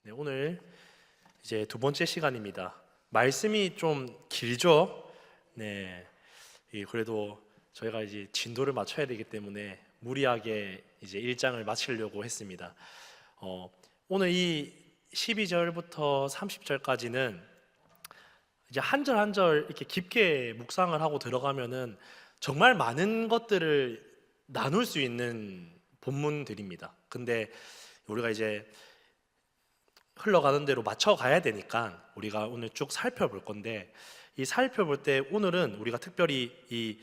네, 오늘 이제 두 번째 시간입니다. 말씀이 좀 길죠? 네, 그래도 저희가 이제 진도를 맞춰야 되기 때문에 무리하게 이제 1장을 마치려고 했습니다. 오늘 이 12절부터 30절까지는 이제 한 절 한 절 이렇게 깊게 묵상을 하고 들어가면은 정말 많은 것들을 나눌 수 있는 본문들입니다. 근데 우리가 이제 흘러가는 대로 맞춰 가야 되니까 우리가 오늘 쭉 살펴볼 건데, 이 살펴볼 때 오늘은 우리가 특별히 이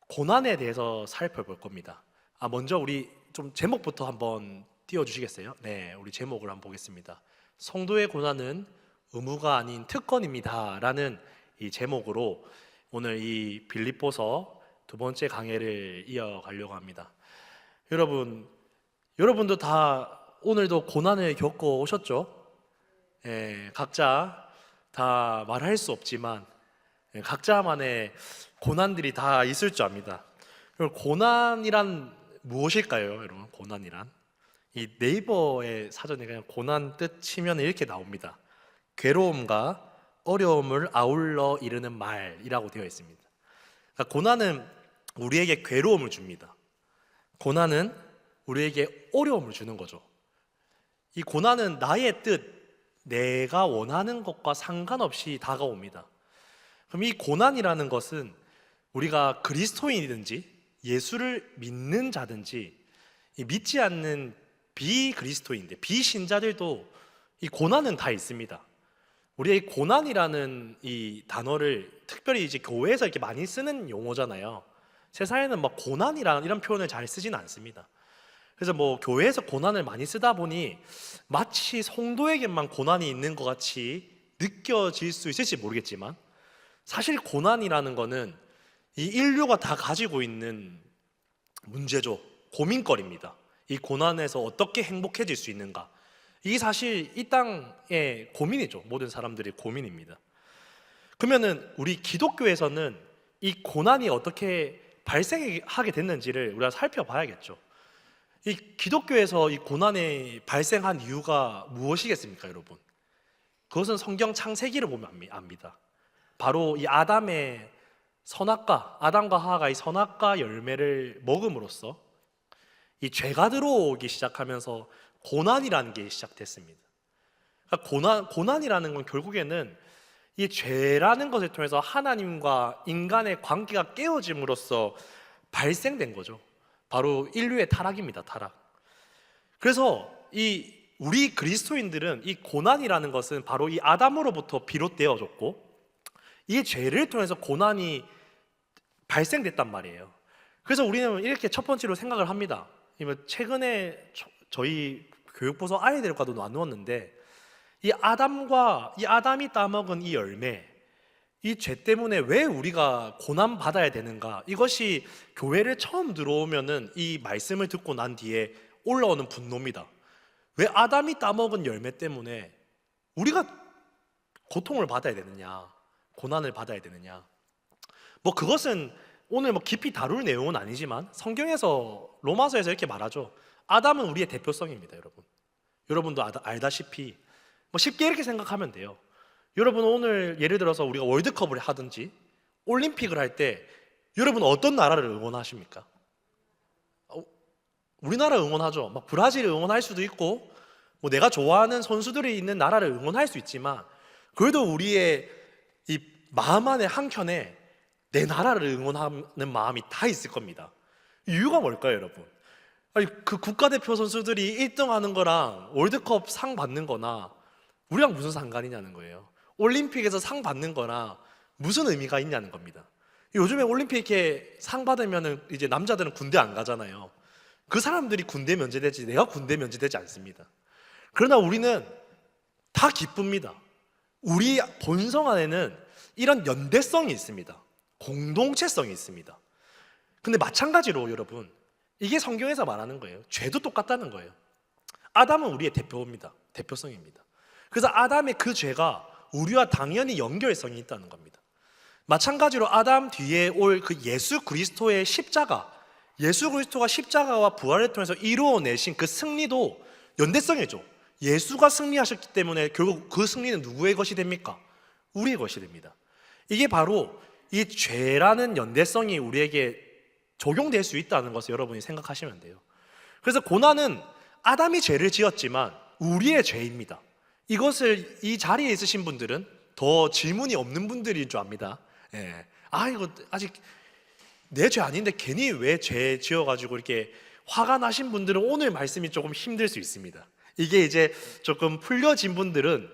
고난에 대해서 살펴볼 겁니다. 먼저 우리 좀 제목부터 한번 띄워주시겠어요? 네, 우리 제목을 한번 보겠습니다. 성도의 고난은 의무가 아닌 특권입니다 라는 이 제목으로 오늘 이 빌립보서 두 번째 강해를 이어가려고 합니다. 여러분도 다 오늘도 고난을 겪어 오셨죠? 각자 다 말할 수 없지만 각자만의 고난들이 다 있을 줄 압니다. 그럼 고난이란 무엇일까요, 여러분? 고난이란 이 네이버의 사전에 그냥 고난 뜻 치면 이렇게 나옵니다. 괴로움과 어려움을 아울러 이르는 말이라고 되어 있습니다. 그러니까 고난은 우리에게 괴로움을 줍니다. 고난은 우리에게 어려움을 주는 거죠. 이 고난은 나의 뜻, 내가 원하는 것과 상관없이 다가옵니다. 그럼 이 고난이라는 것은 우리가 그리스도인이든지 예수를 믿는 자든지 믿지 않는 비그리스도인들, 비신자들도 이 고난은 다 있습니다. 우리가 이 고난이라는 이 단어를 특별히 이제 교회에서 이렇게 많이 쓰는 용어잖아요. 세상에는 막 고난이라는 이런 표현을 잘 쓰진 않습니다. 그래서 뭐 교회에서 고난을 많이 쓰다 보니 마치 성도에게만 고난이 있는 것 같이 느껴질 수 있을지 모르겠지만, 사실 고난이라는 거는 이 인류가 다 가지고 있는 문제죠. 고민거리입니다. 이 고난에서 어떻게 행복해질 수 있는가, 이게 사실 이 땅의 고민이죠. 모든 사람들의 고민입니다. 그러면은 우리 기독교에서는 이 고난이 어떻게 발생하게 됐는지를 우리가 살펴봐야겠죠. 이 기독교에서 이 고난이 발생한 이유가 무엇이겠습니까, 여러분? 그것은 성경 창세기를 보면 압니다. 바로 이 아담의 선악과, 아담과 하하가 이 선악과 열매를 먹음으로써 이 죄가 들어오기 시작하면서 고난이라는 게 시작됐습니다. 그러니까 고난이라는 건 결국에는 이 죄라는 것을 통해서 하나님과 인간의 관계가 깨어짐으로써 발생된 거죠. 바로 인류의 타락입니다. 타락. 그래서 우리 그리스도인들은 이 고난이라는 것은 바로 이 아담으로부터 비롯되어졌고, 이 죄를 통해서 고난이 발생됐단 말이에요. 그래서 우리는 이렇게 첫 번째로 생각을 합니다. 최근에 저희 교육부서 아이들과도 나누었는데, 이 아담이 따먹은 이 열매, 이 죄 때문에 왜 우리가 고난 받아야 되는가, 이것이 교회를 처음 들어오면은 이 말씀을 듣고 난 뒤에 올라오는 분노입니다. 왜 아담이 따먹은 열매 때문에 우리가 고통을 받아야 되느냐, 고난을 받아야 되느냐. 뭐 그것은 오늘 뭐 깊이 다룰 내용은 아니지만 성경에서 로마서에서 이렇게 말하죠. 아담은 우리의 대표성입니다, 여러분. 여러분도 알다시피 뭐 쉽게 이렇게 생각하면 돼요. 여러분 오늘 예를 들어서 우리가 월드컵을 하든지 올림픽을 할 때 여러분 어떤 나라를 응원하십니까? 우리나라 응원하죠. 막 브라질 응원할 수도 있고 뭐 내가 좋아하는 선수들이 있는 나라를 응원할 수 있지만, 그래도 우리의 이 마음 안에 한켠에 내 나라를 응원하는 마음이 다 있을 겁니다. 이유가 뭘까요, 여러분? 그 국가대표 선수들이 1등 하는 거랑 월드컵 상 받는 거나 우리랑 무슨 상관이냐는 거예요. 올림픽에서 상 받는 거나 무슨 의미가 있냐는 겁니다. 요즘에 올림픽 이렇게 상 받으면 이제 남자들은 군대 안 가잖아요. 그 사람들이 군대 면제되지 내가 군대 면제되지 않습니다. 그러나 우리는 다 기쁩니다. 우리 본성 안에는 이런 연대성이 있습니다. 공동체성이 있습니다. 근데 마찬가지로 여러분, 이게 성경에서 말하는 거예요. 죄도 똑같다는 거예요. 아담은 우리의 대표입니다. 대표성입니다. 그래서 아담의 그 죄가 우리와 당연히 연결성이 있다는 겁니다. 마찬가지로 아담 뒤에 올 그 예수 그리스도의 십자가, 예수 그리스도가 십자가와 부활을 통해서 이루어내신 그 승리도 연대성이죠. 예수가 승리하셨기 때문에 결국 그 승리는 누구의 것이 됩니까? 우리의 것이 됩니다. 이게 바로 이 죄라는 연대성이 우리에게 적용될 수 있다는 것을 여러분이 생각하시면 돼요. 그래서 고난은 아담이 죄를 지었지만 우리의 죄입니다. 이것을 이 자리에 있으신 분들은 더 질문이 없는 분들인 줄 압니다. 예. 이거 아직 내 죄 아닌데 괜히 왜 죄 지어가지고 이렇게 화가 나신 분들은 오늘 말씀이 조금 힘들 수 있습니다. 이게 이제 조금 풀려진 분들은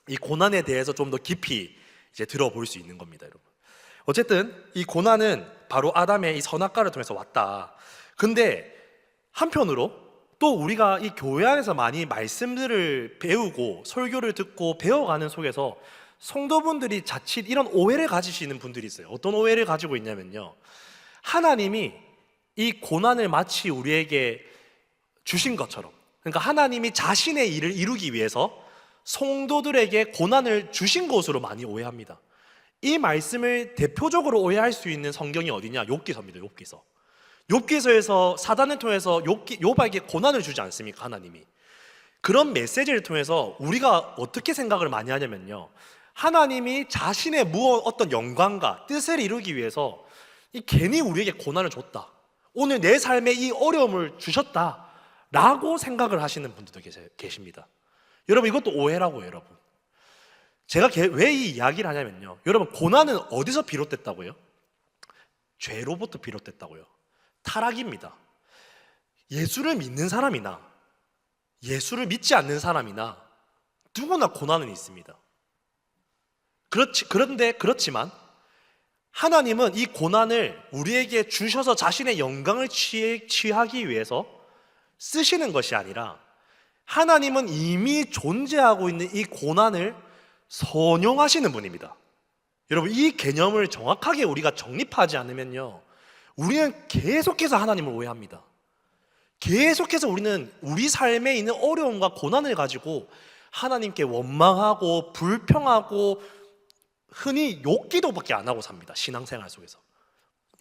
이 고난에 대해서 좀 더 깊이 이제 들어볼 수 있는 겁니다, 여러분. 어쨌든 이 고난은 바로 아담의 이 선악과를 통해서 왔다. 근데 한편으로 또 우리가 이 교회 안에서 많이 말씀들을 배우고 설교를 듣고 배워가는 속에서 성도분들이 자칫 이런 오해를 가지시는 분들이 있어요. 어떤 오해를 가지고 있냐면요, 하나님이 이 고난을 마치 우리에게 주신 것처럼, 그러니까 하나님이 자신의 일을 이루기 위해서 성도들에게 고난을 주신 것으로 많이 오해합니다. 이 말씀을 대표적으로 오해할 수 있는 성경이 어디냐? 욥기서입니다. 욥기서. 욥기서에서 사단을 통해서 욥에게 고난을 주지 않습니까? 하나님이. 그런 메시지를 통해서 우리가 어떻게 생각을 많이 하냐면요, 하나님이 자신의 어떤 영광과 뜻을 이루기 위해서 괜히 우리에게 고난을 줬다, 오늘 내 삶에 이 어려움을 주셨다 라고 생각을 하시는 분들도 계십니다. 여러분, 이것도 오해라고요. 여러분, 제가 왜 이 이야기를 하냐면요, 여러분, 고난은 어디서 비롯됐다고요? 죄로부터 비롯됐다고요. 타락입니다. 예수를 믿는 사람이나 예수를 믿지 않는 사람이나 누구나 고난은 있습니다. 그렇지만 하나님은 이 고난을 우리에게 주셔서 자신의 영광을 취하기 위해서 쓰시는 것이 아니라, 하나님은 이미 존재하고 있는 이 고난을 선용하시는 분입니다. 여러분, 이 개념을 정확하게 우리가 정립하지 않으면요, 우리는 계속해서 하나님을 오해합니다. 계속해서 우리는 우리 삶에 있는 어려움과 고난을 가지고 하나님께 원망하고 불평하고 흔히 욕기도밖에 안 하고 삽니다. 신앙생활 속에서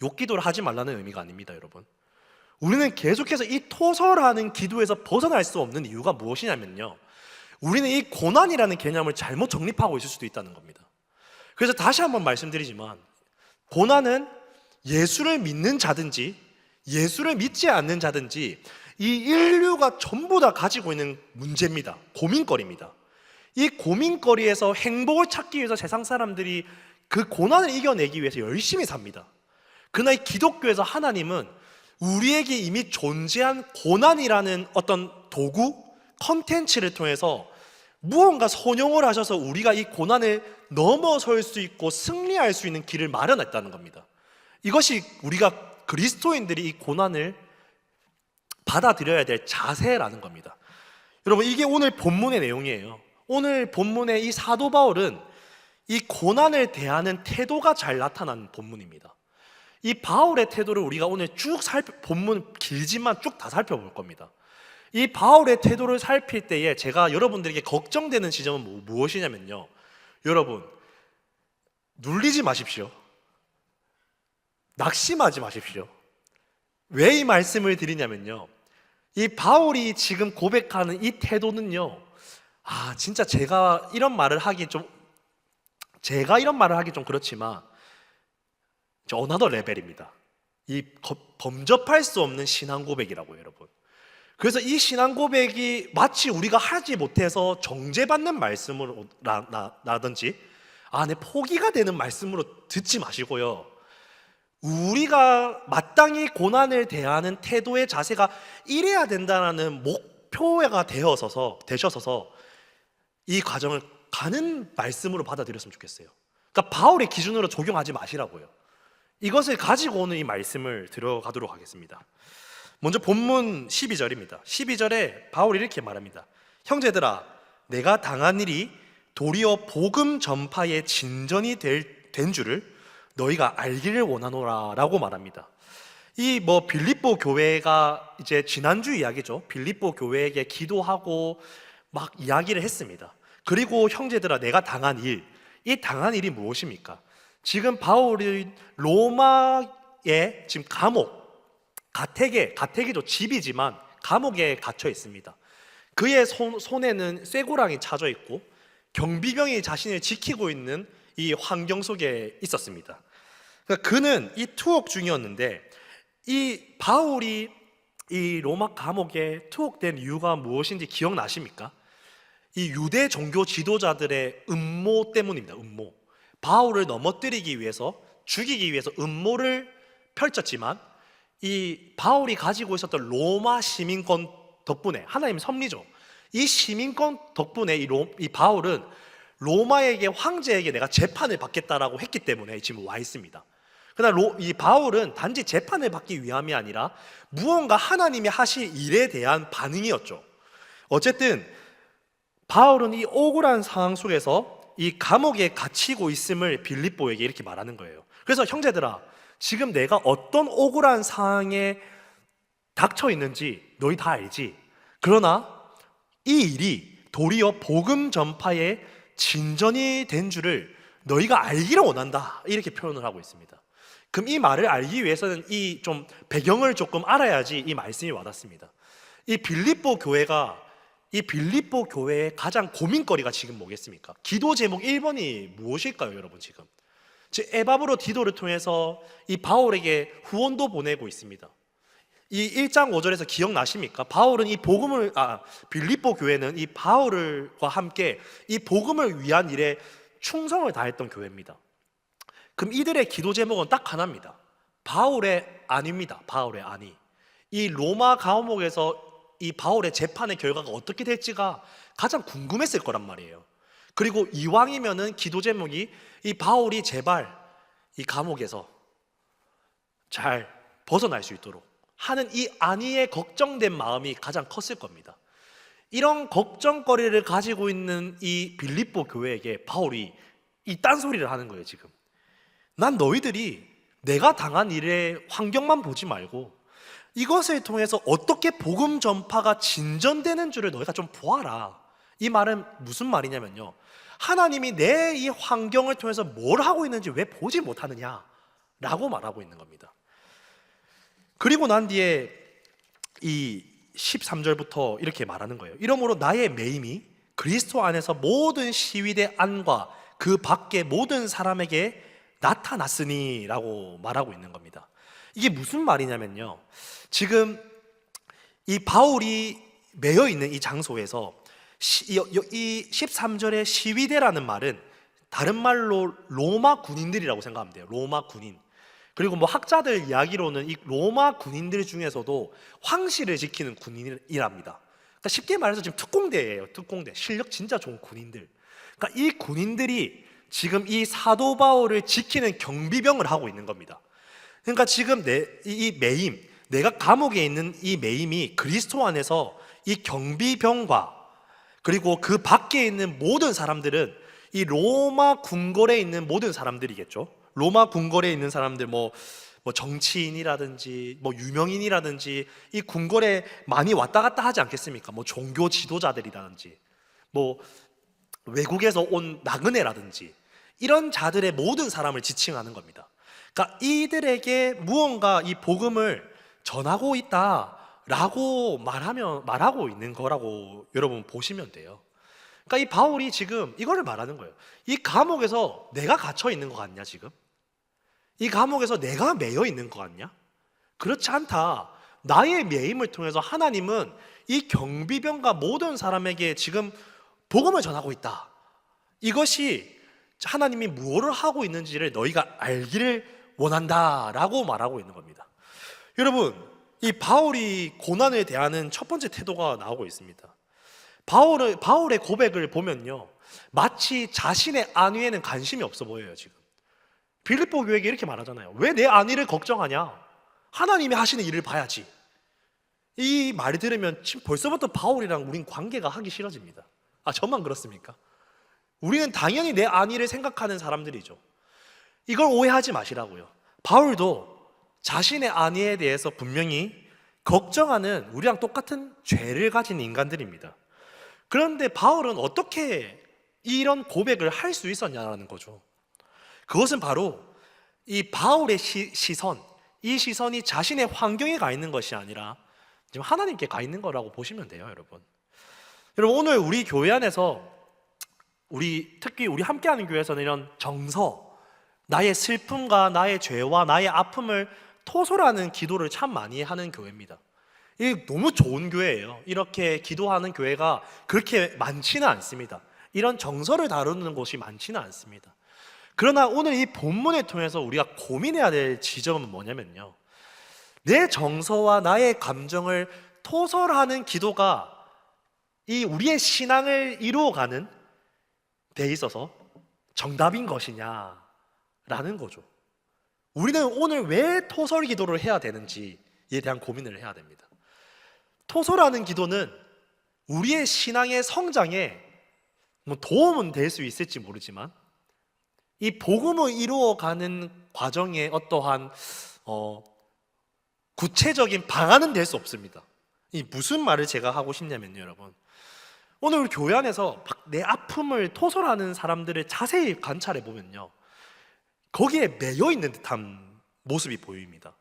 욕기도를 하지 말라는 의미가 아닙니다. 여러분, 우리는 계속해서 이 토설하는 기도에서 벗어날 수 없는 이유가 무엇이냐면요, 우리는 이 고난이라는 개념을 잘못 정립하고 있을 수도 있다는 겁니다. 그래서 다시 한번 말씀드리지만, 고난은 예수를 믿는 자든지 예수를 믿지 않는 자든지 이 인류가 전부 다 가지고 있는 문제입니다. 고민거리입니다. 이 고민거리에서 행복을 찾기 위해서 세상 사람들이 그 고난을 이겨내기 위해서 열심히 삽니다. 그러나 이 기독교에서 하나님은 우리에게 이미 존재한 고난이라는 어떤 도구, 컨텐츠를 통해서 무언가 선용을 하셔서 우리가 이 고난을 넘어설 수 있고 승리할 수 있는 길을 마련했다는 겁니다. 이것이 우리가 그리스도인들이 이 고난을 받아들여야 될 자세라는 겁니다. 여러분, 이게 오늘 본문의 내용이에요. 오늘 본문의 이 사도 바울은 이 고난을 대하는 태도가 잘 나타난 본문입니다. 이 바울의 태도를 우리가 오늘 쭉 본문 길지만 쭉 다 살펴볼 겁니다. 이 바울의 태도를 살필 때에 제가 여러분들에게 걱정되는 지점은 무엇이냐면요, 여러분, 눌리지 마십시오. 낙심하지 마십시오. 왜 이 말씀을 드리냐면요, 이 바울이 지금 고백하는 이 태도는요, 진짜 제가 이런 말을 하기 좀 그렇지만 어나더 레벨입니다. 이 범접할 수 없는 신앙 고백이라고요, 여러분. 그래서 이 신앙 고백이 마치 우리가 하지 못해서 정죄받는 말씀으로 라든지 내 포기가 되는 말씀으로 듣지 마시고요, 우리가 마땅히 고난을 대하는 태도의 자세가 이래야 된다는 목표가 되셔서 이 과정을 가는 말씀으로 받아들였으면 좋겠어요. 그러니까 바울의 기준으로 적용하지 마시라고요. 이것을 가지고 오는 이 말씀을 들어가도록 하겠습니다. 먼저 본문 12절입니다. 12절에 바울이 이렇게 말합니다. 형제들아, 내가 당한 일이 도리어 복음 전파의 진전이 된 줄을 너희가 알기를 원하노라 라고 말합니다. 이 빌립보 교회가 이제 지난주 이야기죠. 빌립보 교회에게 기도하고 막 이야기를 했습니다. 그리고 형제들아, 내가 당한 일, 이 당한 일이 무엇입니까? 지금 바울이 로마의 지금 가택이죠. 집이지만 감옥에 갇혀 있습니다. 그의 손에는 쇠고랑이 차져 있고 경비병이 자신을 지키고 있는 이 환경 속에 있었습니다. 그러니까 그는 이 투옥 중이었는데, 이 바울이 이 로마 감옥에 투옥된 이유가 무엇인지 기억나십니까? 이 유대 종교 지도자들의 음모 때문입니다. 음모. 바울을 넘어뜨리기 위해서, 죽이기 위해서 음모를 펼쳤지만, 이 바울이 가지고 있었던 로마 시민권 덕분에, 하나님의 섭리죠. 이 시민권 덕분에 이 바울은 로마에게, 황제에게 내가 재판을 받겠다라고 했기 때문에 지금 와 있습니다. 그러나 이 바울은 단지 재판을 받기 위함이 아니라 무언가 하나님이 하실 일에 대한 반응이었죠. 어쨌든 바울은 이 억울한 상황 속에서 이 감옥에 갇히고 있음을 빌립보에게 이렇게 말하는 거예요. 그래서 형제들아, 지금 내가 어떤 억울한 상황에 닥쳐 있는지 너희 다 알지? 그러나 이 일이 도리어 복음 전파의 진전이 된 줄을 너희가 알기를 원한다, 이렇게 표현을 하고 있습니다. 그럼 이 말을 알기 위해서는 이 좀 배경을 조금 알아야지 이 말씀이 와닿습니다. 이 빌립보 교회의 가장 고민거리가 지금 뭐겠습니까? 기도 제목 1번이 무엇일까요, 여러분? 지금 에바브로 디도를 통해서 이 바울에게 후원도 보내고 있습니다. 이 1장 5절에서 기억나십니까? 빌립보 교회는 이 바울과 함께 이 복음을 위한 일에 충성을 다했던 교회입니다. 그럼 이들의 기도 제목은 딱 하나입니다. 바울의 안위입니다. 바울의 안위. 이 로마 감옥에서 이 바울의 재판의 결과가 어떻게 될지가 가장 궁금했을 거란 말이에요. 그리고 이왕이면은 기도 제목이 이 바울이 제발 이 감옥에서 잘 벗어날 수 있도록 하는 이 안위에 걱정된 마음이 가장 컸을 겁니다. 이런 걱정거리를 가지고 있는 이 빌립보 교회에게 바울이 이 딴소리를 하는 거예요. 지금 난 너희들이 내가 당한 일의 환경만 보지 말고 이것을 통해서 어떻게 복음 전파가 진전되는 줄을 너희가 좀 보아라. 이 말은 무슨 말이냐면요, 하나님이 내 이 환경을 통해서 뭘 하고 있는지 왜 보지 못하느냐 라고 말하고 있는 겁니다. 그리고 난 뒤에 이 13절부터 이렇게 말하는 거예요. 이러므로 나의 매임이 그리스도 안에서 모든 시위대 안과 그 밖의 모든 사람에게 나타났으니 라고 말하고 있는 겁니다. 이게 무슨 말이냐면요, 지금 이 바울이 매여 있는 이 장소에서 이 13절의 시위대라는 말은 다른 말로 로마 군인들이라고 생각하면 돼요. 로마 군인. 그리고 뭐 학자들 이야기로는 이 로마 군인들 중에서도 황실을 지키는 군인이랍니다. 그러니까 쉽게 말해서 지금 특공대예요. 특공대. 실력 진짜 좋은 군인들. 그러니까 이 군인들이 지금 이 사도 바울을 지키는 경비병을 하고 있는 겁니다. 그러니까 지금 내가 감옥에 있는 이 매임이 그리스도 안에서 이 경비병과 그리고 그 밖에 있는 모든 사람들은 이 로마 궁궐에 있는 모든 사람들이겠죠. 로마 궁궐에 있는 사람들, 뭐 정치인이라든지 뭐 유명인이라든지 이 궁궐에 많이 왔다 갔다 하지 않겠습니까? 뭐 종교 지도자들이라든지 뭐 외국에서 온 나그네라든지 이런 자들의 모든 사람을 지칭하는 겁니다. 그러니까 이들에게 무언가 이 복음을 전하고 있다라고 말하고 있는 거라고 여러분 보시면 돼요. 그러니까 이 바울이 지금 이거를 말하는 거예요. 이 감옥에서 내가 갇혀 있는 것 같냐? 지금 이 감옥에서 내가 매여 있는 것 같냐? 그렇지 않다. 나의 매임을 통해서 하나님은 이 경비병과 모든 사람에게 지금 복음을 전하고 있다. 이것이 하나님이 무엇을 하고 있는지를 너희가 알기를 원한다라고 말하고 있는 겁니다. 여러분, 이 바울이 고난을 대하는 첫 번째 태도가 나오고 있습니다. 바울의 고백을 보면요, 마치 자신의 안위에는 관심이 없어 보여요. 지금 빌립보 교회에게 이렇게 말하잖아요. 왜 내 안위를 걱정하냐? 하나님이 하시는 일을 봐야지. 이 말을 들으면 지금 벌써부터 바울이랑 우린 관계가 하기 싫어집니다. 저만 그렇습니까? 우리는 당연히 내 안위를 생각하는 사람들이죠. 이걸 오해하지 마시라고요. 바울도 자신의 안위에 대해서 분명히 걱정하는 우리랑 똑같은 죄를 가진 인간들입니다. 그런데 바울은 어떻게 이런 고백을 할 수 있었냐는 거죠. 그것은 바로 이 바울의 시선, 이 시선이 자신의 환경에 가 있는 것이 아니라 지금 하나님께 가 있는 거라고 보시면 돼요, 여러분. 여러분, 오늘 우리 교회 안에서 특히 우리 함께하는 교회에서는 이런 정서, 나의 슬픔과 나의 죄와 나의 아픔을 토설하는 기도를 참 많이 하는 교회입니다. 이게 너무 좋은 교회예요. 이렇게 기도하는 교회가 그렇게 많지는 않습니다. 이런 정서를 다루는 곳이 많지는 않습니다. 그러나 오늘 이 본문을 통해서 우리가 고민해야 될 지점은 뭐냐면요, 내 정서와 나의 감정을 토설하는 기도가 이 우리의 신앙을 이루어가는 데 있어서 정답인 것이냐라는 거죠. 우리는 오늘 왜 토설 기도를 해야 되는지에 대한 고민을 해야 됩니다. 토설하는 기도는 우리의 신앙의 성장에 도움은 될 수 있을지 모르지만 이 복음을 이루어가는 과정에 어떠한 구체적인 방안은 될 수 없습니다. 이 무슨 말을 제가 하고 싶냐면요, 여러분, 오늘 우리 교회 안에서 내 아픔을 토설하는 사람들을 자세히 관찰해 보면요, 거기에 매여 있는 듯한 모습이 보입니다.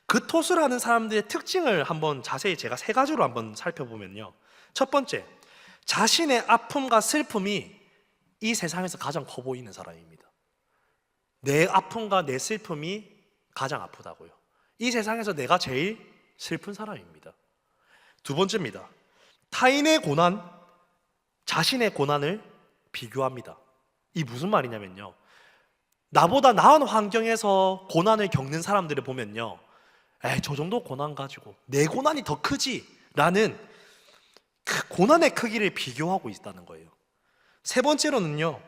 그 토설하는 사람들의 특징을 한번 자세히 제가 3가지로 한번 살펴보면요, 첫 번째, 자신의 아픔과 슬픔이 이 세상에서 가장 커 보이는 사람입니다. 내 아픔과 내 슬픔이 가장 아프다고요. 이 세상에서 내가 제일 슬픈 사람입니다. 두 번째입니다. 타인의 고난, 자신의 고난을 비교합니다. 이 무슨 말이냐면요, 나보다 나은 환경에서 고난을 겪는 사람들을 보면요, 저 정도 고난 가지고 내 고난이 더 크지 라는 그 고난의 크기를 비교하고 있다는 거예요. 세 번째로는요,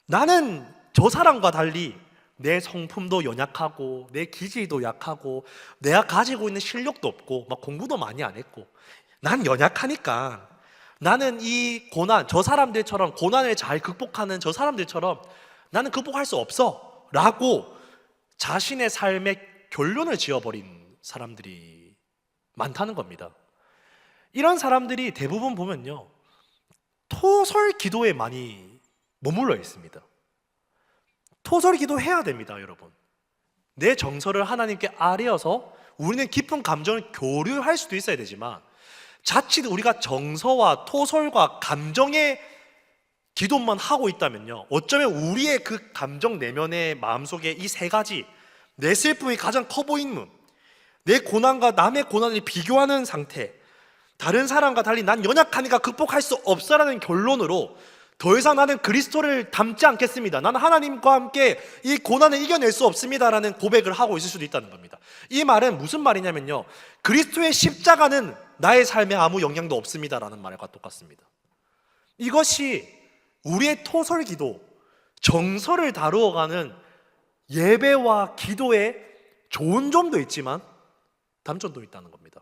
나는 저 사람과 달리 내 성품도 연약하고 내 기질도 약하고 내가 가지고 있는 실력도 없고 막 공부도 많이 안 했고 난 연약하니까 나는 이 고난, 저 사람들처럼 고난을 잘 극복하는 저 사람들처럼 나는 극복할 수 없어 라고 자신의 삶의 결론을 지어버린 사람들이 많다는 겁니다. 이런 사람들이 대부분 보면요, 토설 기도에 많이 머물러 있습니다. 토설 기도 해야 됩니다, 여러분. 내 정서를 하나님께 아뢰어서 우리는 깊은 감정을 교류할 수도 있어야 되지만, 자칫 우리가 정서와 토설과 감정의 기도만 하고 있다면요, 어쩌면 우리의 그 감정 내면의 마음속에 이 3가지, 내 슬픔이 가장 커 보이는, 내 고난과 남의 고난을 비교하는 상태, 다른 사람과 달리 난 연약하니까 극복할 수 없어라는 결론으로 더 이상 나는 그리스도를 닮지 않겠습니다, 나는 하나님과 함께 이 고난을 이겨낼 수 없습니다라는 고백을 하고 있을 수도 있다는 겁니다. 이 말은 무슨 말이냐면요, 그리스도의 십자가는 나의 삶에 아무 영향도 없습니다라는 말과 똑같습니다. 이것이 우리의 토설 기도, 정서를 다루어가는 예배와 기도에 좋은 점도 있지만 단점도 있다는 겁니다.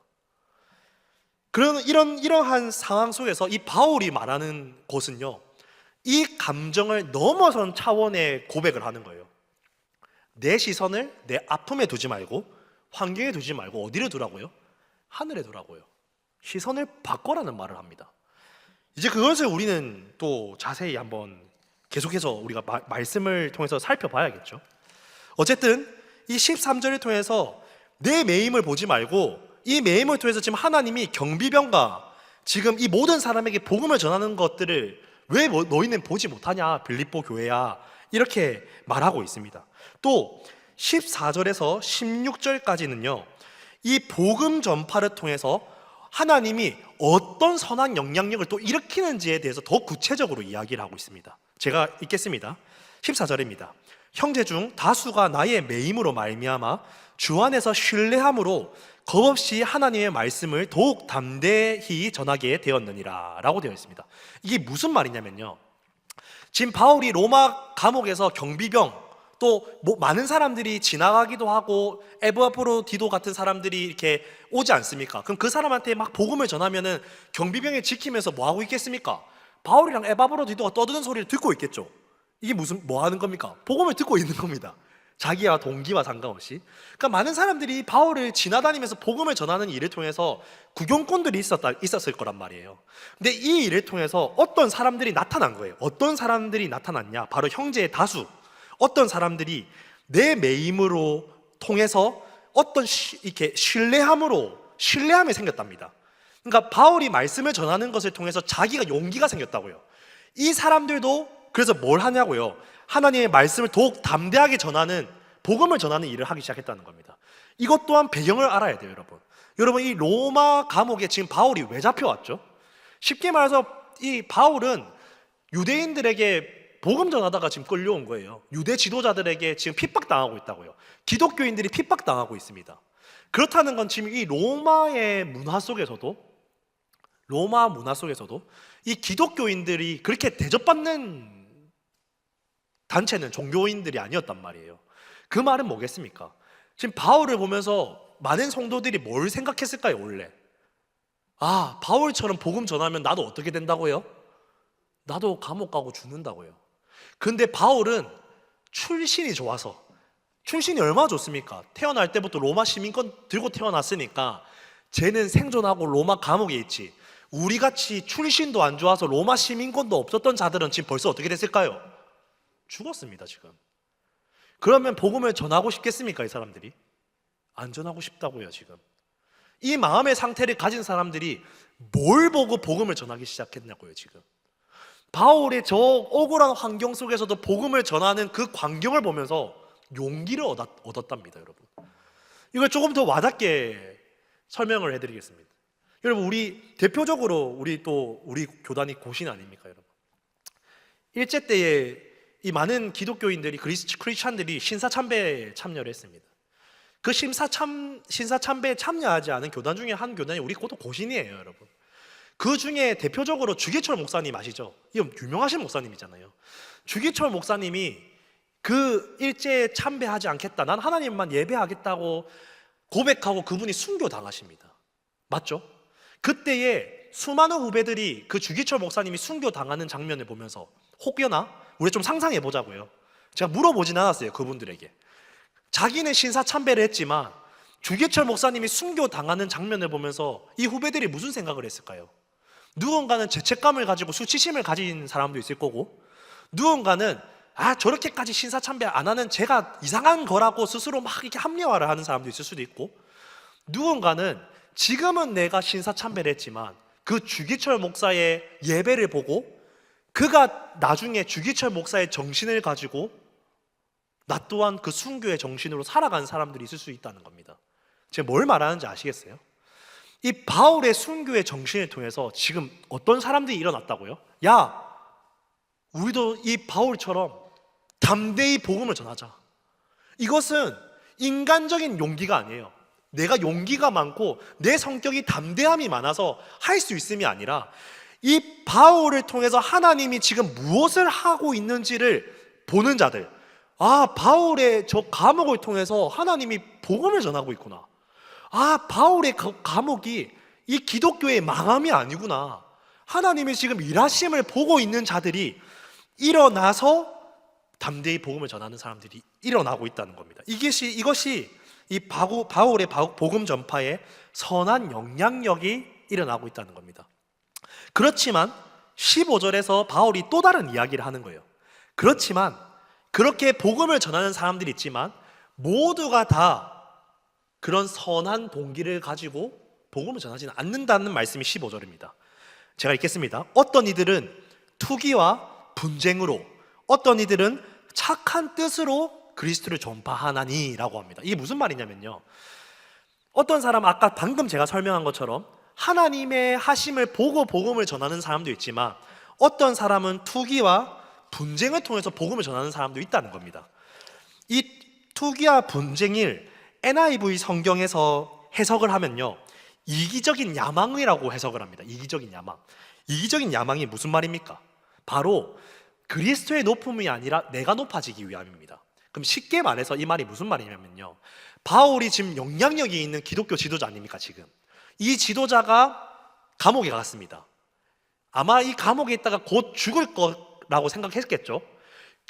그런 이러한 상황 속에서 이 바울이 말하는 것은요, 이 감정을 넘어선 차원의 고백을 하는 거예요. 내 시선을 내 아픔에 두지 말고, 환경에 두지 말고 어디를 두라고요? 하늘에 두라고요. 시선을 바꿔라는 말을 합니다. 이제 그것을 우리는 또 자세히 한번 계속해서 우리가 말씀을 통해서 살펴봐야겠죠. 어쨌든 이 13절을 통해서 내 매임을 보지 말고 이 매임을 통해서 지금 하나님이 경비병과 지금 이 모든 사람에게 복음을 전하는 것들을 왜 너희는 보지 못하냐, 빌립보 교회야, 이렇게 말하고 있습니다. 또 14절에서 16절까지는요, 이 복음 전파를 통해서 하나님이 어떤 선한 영향력을 또 일으키는지에 대해서 더 구체적으로 이야기를 하고 있습니다. 제가 읽겠습니다. 14절입니다. 형제 중 다수가 나의 매임으로 말미암아 주 안에서 신뢰함으로 겁없이 하나님의 말씀을 더욱 담대히 전하게 되었느니라 라고 되어 있습니다. 이게 무슨 말이냐면요, 지금 바울이 로마 감옥에서 경비병, 또 많은 사람들이 지나가기도 하고 에브아프로디도 같은 사람들이 이렇게 오지 않습니까? 그럼 그 사람한테 막 복음을 전하면은 경비병이 지키면서 뭐 하고 있겠습니까? 바울이랑 에바브로디도가 떠드는 소리를 듣고 있겠죠. 이게 뭐 하는 겁니까? 복음을 듣고 있는 겁니다. 자기와 동기와 상관없이. 그러니까 많은 사람들이 바울을 지나다니면서 복음을 전하는 일을 통해서 구경꾼들이 있었을 거란 말이에요. 근데 이 일을 통해서 어떤 사람들이 나타난 거예요. 어떤 사람들이 나타났냐? 바로 형제의 다수. 어떤 사람들이 내 매임으로 통해서 어떤 이렇게 신뢰함이 생겼답니다. 그러니까 바울이 말씀을 전하는 것을 통해서 자기가 용기가 생겼다고요. 이 사람들도 그래서 뭘 하냐고요? 하나님의 말씀을 더욱 담대하게 전하는, 복음을 전하는 일을 하기 시작했다는 겁니다. 이것 또한 배경을 알아야 돼요, 여러분. 여러분, 이 로마 감옥에 지금 바울이 왜 잡혀왔죠? 쉽게 말해서 이 바울은 유대인들에게 복음 전하다가 지금 끌려온 거예요. 유대 지도자들에게 지금 핍박당하고 있다고요. 기독교인들이 핍박당하고 있습니다. 그렇다는 건 지금 이 로마 문화 속에서도 이 기독교인들이 그렇게 대접받는 단체는 종교인들이 아니었단 말이에요. 그 말은 뭐겠습니까? 지금 바울을 보면서 많은 성도들이 뭘 생각했을까요, 원래? 아, 바울처럼 복음 전하면 나도 어떻게 된다고요? 나도 감옥 가고 죽는다고요. 근데 바울은 출신이 좋아서, 출신이 얼마나 좋습니까? 태어날 때부터 로마 시민권 들고 태어났으니까 쟤는 생존하고 로마 감옥에 있지, 우리같이 출신도 안 좋아서 로마 시민권도 없었던 자들은 지금 벌써 어떻게 됐을까요? 죽었습니다, 지금. 그러면 복음을 전하고 싶겠습니까, 이 사람들이? 안 전하고 싶다고요, 지금. 이 마음의 상태를 가진 사람들이 뭘 보고 복음을 전하기 시작했냐고요, 지금. 바울의 저 억울한 환경 속에서도 복음을 전하는 그 광경을 보면서 용기를 얻었답니다, 여러분. 이걸 조금 더 와닿게 설명을 해드리겠습니다. 여러분, 우리 대표적으로 우리 교단이 고신 아닙니까, 여러분? 일제 때에 이 많은 기독교인들이, 크리스찬들이 신사참배에 참여를 했습니다. 그 신사참배에 참여하지 않은 교단 중에 한 교단이 우리 그것도 고신이에요, 여러분. 그 중에 대표적으로 주기철 목사님 아시죠? 이 유명하신 목사님이잖아요. 주기철 목사님이 그 일제에 참배하지 않겠다, 난 하나님만 예배하겠다고 고백하고 그분이 순교당하십니다. 맞죠? 그때에 수많은 후배들이 그 주기철 목사님이 순교당하는 장면을 보면서 혹여나 우리 좀 상상해 보자고요. 제가 물어보진 않았어요, 그분들에게. 자기는 신사참배를 했지만 주기철 목사님이 순교당하는 장면을 보면서 이 후배들이 무슨 생각을 했을까요? 누군가는 죄책감을 가지고 수치심을 가진 사람도 있을 거고, 누군가는 저렇게까지 신사참배 안 하는 제가 이상한 거라고 스스로 막 이렇게 합리화를 하는 사람도 있을 수도 있고, 누군가는 지금은 내가 신사참배를 했지만 그 주기철 목사의 예배를 보고 그가 나중에 주기철 목사의 정신을 가지고 나 또한 그 순교의 정신으로 살아간 사람들이 있을 수 있다는 겁니다. 제가 뭘 말하는지 아시겠어요? 이 바울의 순교의 정신을 통해서 지금 어떤 사람들이 일어났다고요? 야, 우리도 이 바울처럼 담대히 복음을 전하자. 이것은 인간적인 용기가 아니에요. 내가 용기가 많고 내 성격이 담대함이 많아서 할 수 있음이 아니라 이 바울을 통해서 하나님이 지금 무엇을 하고 있는지를 보는 자들, 바울의 저 감옥을 통해서 하나님이 복음을 전하고 있구나. 바울의 감옥이 이 기독교의 망함이 아니구나. 하나님이 지금 일하심을 보고 있는 자들이 일어나서 담대히 복음을 전하는 사람들이 일어나고 있다는 겁니다. 이것이 이 바울의 복음 전파에 선한 영향력이 일어나고 있다는 겁니다. 그렇지만 15절에서 바울이 또 다른 이야기를 하는 거예요. 그렇지만 그렇게 복음을 전하는 사람들이 있지만 모두가 다 그런 선한 동기를 가지고 복음을 전하지는 않는다는 말씀이 15절입니다. 제가 읽겠습니다. 어떤 이들은 투기와 분쟁으로, 어떤 이들은 착한 뜻으로 그리스도를 전파하나니 라고 합니다. 이게 무슨 말이냐면요, 어떤 사람, 아까 방금 제가 설명한 것처럼 하나님의 하심을 보고 복음을 전하는 사람도 있지만 어떤 사람은 투기와 분쟁을 통해서 복음을 전하는 사람도 있다는 겁니다. 이 투기와 분쟁을 NIV 성경에서 해석을 하면요, 이기적인 야망이라고 해석을 합니다. 이기적인 야망. 이기적인 야망이 무슨 말입니까? 바로 그리스도의 높음이 아니라 내가 높아지기 위함입니다. 그럼 쉽게 말해서 이 말이 무슨 말이냐면요, 바울이 지금 영향력이 있는 기독교 지도자 아닙니까? 지금 이 지도자가 감옥에 갔습니다. 아마 이 감옥에 있다가 곧 죽을 거라고 생각했겠죠.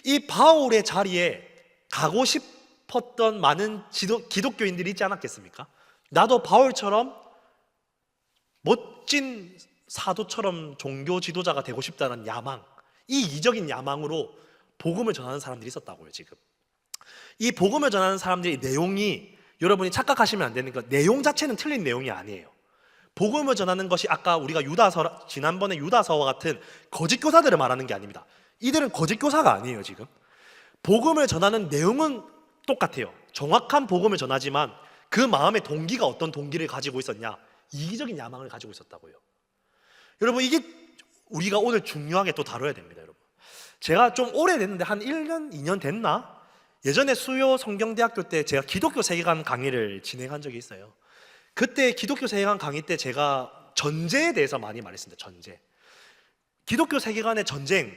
이 바울의 자리에 가고 싶었던 많은 기독교인들이 있지 않았겠습니까? 나도 바울처럼 멋진 사도처럼 종교 지도자가 되고 싶다는 야망, 이 이적인 야망으로 복음을 전하는 사람들이 있었다고요. 지금 이 복음을 전하는 사람들의 내용이, 여러분이 착각하시면 안 되는 거, 내용 자체는 틀린 내용이 아니에요. 복음을 전하는 것이 아까 우리가 유다서, 지난번에 유다서와 같은 거짓 교사들을 말하는 게 아닙니다. 이들은 거짓 교사가 아니에요. 지금 복음을 전하는 내용은 똑같아요. 정확한 복음을 전하지만 그 마음의 동기가 어떤 동기를 가지고 있었냐? 이기적인 야망을 가지고 있었다고요. 여러분, 이게 우리가 오늘 중요하게 또 다뤄야 됩니다. 여러분, 제가 좀 오래됐는데 한 1년, 2년 됐나? 예전에 수요 성경대학교 때 제가 기독교 세계관 강의를 진행한 적이 있어요. 그때 기독교 세계관 강의 때 제가 전제에 대해서 많이 말했습니다. 전제. 기독교 세계관의 전쟁,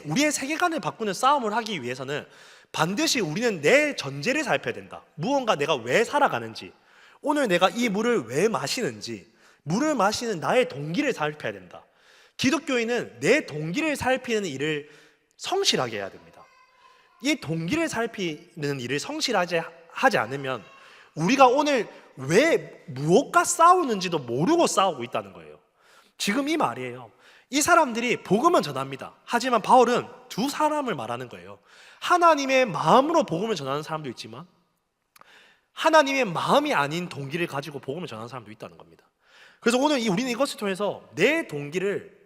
우리의 세계관을 바꾸는 싸움을 하기 위해서는 반드시 우리는 내 전제를 살펴야 된다. 무언가 내가 왜 살아가는지, 오늘 내가 이 물을 왜 마시는지, 물을 마시는 나의 동기를 살펴야 된다. 기독교인은 내 동기를 살피는 일을 성실하게 해야 됩니다. 이 동기를 살피는 일을 성실하게 하지 않으면 우리가 오늘 왜 무엇과 싸우는지도 모르고 싸우고 있다는 거예요. 지금 이 말이에요. 이 사람들이 복음은 전합니다. 하지만 바울은 두 사람을 말하는 거예요. 하나님의 마음으로 복음을 전하는 사람도 있지만 하나님의 마음이 아닌 동기를 가지고 복음을 전하는 사람도 있다는 겁니다. 그래서 오늘 우리는 이것을 통해서 내 동기를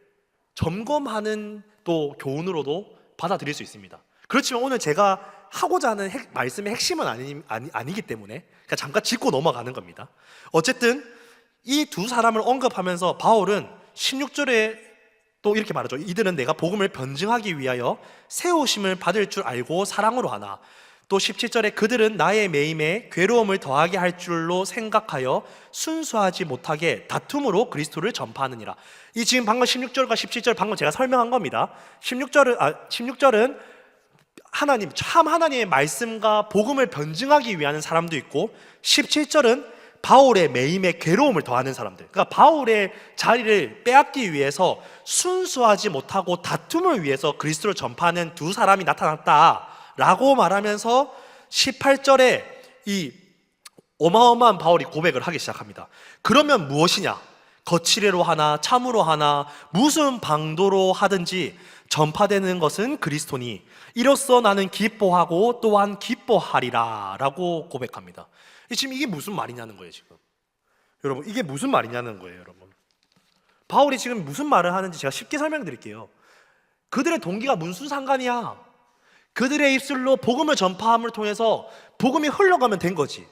점검하는 또 교훈으로도 받아들일 수 있습니다. 그렇지만 오늘 제가 하고자 하는 말씀의 핵심은 아니기 때문에 그러니까 잠깐 짚고 넘어가는 겁니다. 어쨌든 이 두 사람을 언급하면서 바울은 16절에 또 이렇게 말하죠. 이들은 내가 복음을 변증하기 위하여 세우심을 받을 줄 알고 사랑으로 하나. 또 17절에 그들은 나의 매임에 괴로움을 더하게 할 줄로 생각하여 순수하지 못하게 다툼으로 그리스도를 전파하느니라. 이 지금 방금 16절과 17절 방금 제가 설명한 겁니다. 16절은 참 하나님의 말씀과 복음을 변증하기 위한 사람도 있고 17절은 바울의 매임에 괴로움을 더하는 사람들, 그러니까 바울의 자리를 빼앗기 위해서 순수하지 못하고 다툼을 위해서 그리스도를 전파하는 두 사람이 나타났다라고 말하면서 18절에 이 어마어마한 바울이 고백을 하기 시작합니다. 그러면 무엇이냐? 거칠애로 하나 참으로 하나 무슨 방도로 하든지 전파되는 것은 그리스도니 이로써 나는 기뻐하고 또한 기뻐하리라 라고 고백합니다. 지금 이게 무슨 말이냐는 거예요. 지금 여러분, 이게 무슨 말이냐는 거예요. 여러분, 바울이 지금 무슨 말을 하는지 제가 쉽게 설명드릴게요. 그들의 동기가 무슨 상관이야? 그들의 입술로 복음을 전파함을 통해서 복음이 흘러가면 된 거지.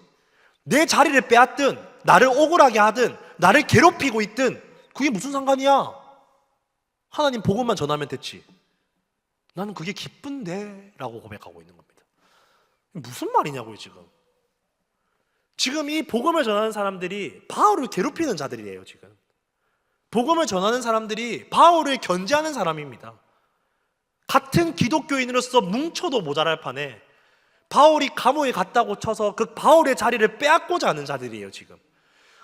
내 자리를 빼앗든 나를 억울하게 하든 나를 괴롭히고 있든 그게 무슨 상관이야? 하나님 복음만 전하면 됐지. 나는 그게 기쁜데 라고 고백하고 있는 겁니다. 무슨 말이냐고요. 지금 이 복음을 전하는 사람들이 바울을 괴롭히는 자들이에요. 지금 복음을 전하는 사람들이 바울을 견제하는 사람입니다. 같은 기독교인으로서 뭉쳐도 모자랄 판에 바울이 감옥에 갔다고 쳐서 그 바울의 자리를 빼앗고자 하는 자들이에요. 지금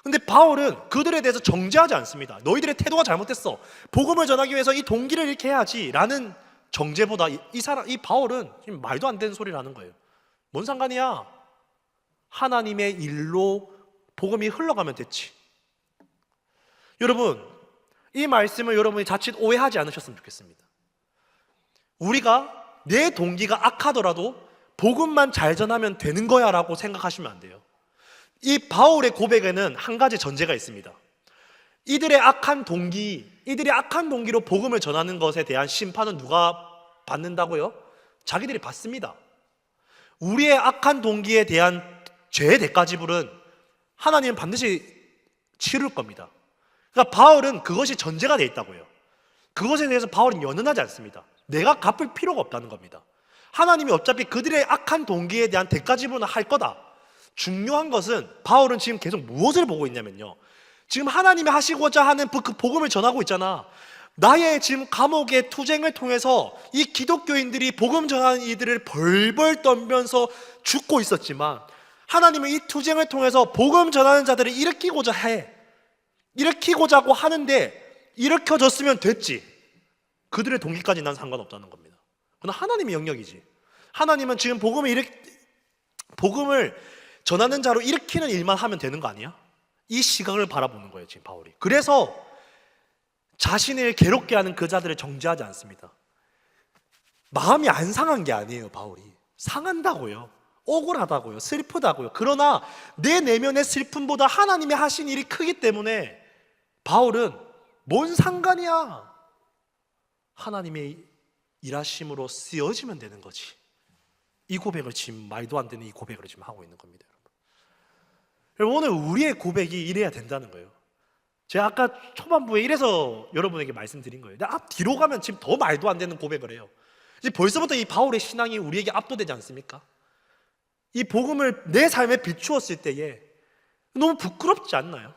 근데 바울은 그들에 대해서 정죄하지 않습니다. 너희들의 태도가 잘못됐어, 복음을 전하기 위해서 이 동기를 이렇게 해야지 라는 정죄보다 이 바울은 지금 말도 안 되는 소리를 하는 거예요. 뭔 상관이야? 하나님의 일로 복음이 흘러가면 됐지. 여러분, 이 말씀을 여러분이 자칫 오해하지 않으셨으면 좋겠습니다. 우리가 내 동기가 악하더라도 복음만 잘 전하면 되는 거야 라고 생각하시면 안 돼요. 이 바울의 고백에는 한 가지 전제가 있습니다. 이들이 악한 동기로 복음을 전하는 것에 대한 심판은 누가 받는다고요? 자기들이 받습니다. 우리의 악한 동기에 대한 죄의 대가지불은 하나님은 반드시 치를 겁니다. 그러니까 바울은 그것이 전제가 되어 있다고요. 그것에 대해서 바울은 연연하지 않습니다. 내가 갚을 필요가 없다는 겁니다. 하나님이 어차피 그들의 악한 동기에 대한 대가지불은 할 거다. 중요한 것은 바울은 지금 계속 무엇을 보고 있냐면요, 지금 하나님이 하시고자 하는 그 복음을 전하고 있잖아. 나의 지금 감옥의 투쟁을 통해서 이 기독교인들이 복음 전하는 이들을 벌벌 떨면서 죽고 있었지만 하나님은 이 투쟁을 통해서 복음 전하는 자들을 일으키고자고 하는데 일으켜졌으면 됐지. 그들의 동기까지 난 상관없다는 겁니다. 그건 하나님의 영역이지. 하나님은 지금 복음을 전하는 자로 일으키는 일만 하면 되는 거 아니야? 이 시각을 바라보는 거예요, 지금 바울이. 그래서 자신을 괴롭게 하는 그 자들을 정죄하지 않습니다. 마음이 안 상한 게 아니에요, 바울이. 상한다고요. 억울하다고요. 슬프다고요. 그러나 내 내면의 슬픔보다 하나님이 하신 일이 크기 때문에 바울은 뭔 상관이야? 하나님의 일하심으로 쓰여지면 되는 거지. 이 고백을 지금 말도 안 되는 이 고백을 지금 하고 있는 겁니다, 여러분. 오늘 우리의 고백이 이래야 된다는 거예요. 제가 아까 초반부에 이래서 여러분에게 말씀드린 거예요. 앞 뒤로 가면 지금 더 말도 안 되는 고백을 해요. 이제 벌써부터 이 바울의 신앙이 우리에게 압도되지 않습니까? 이 복음을 내 삶에 비추었을 때에 너무 부끄럽지 않나요?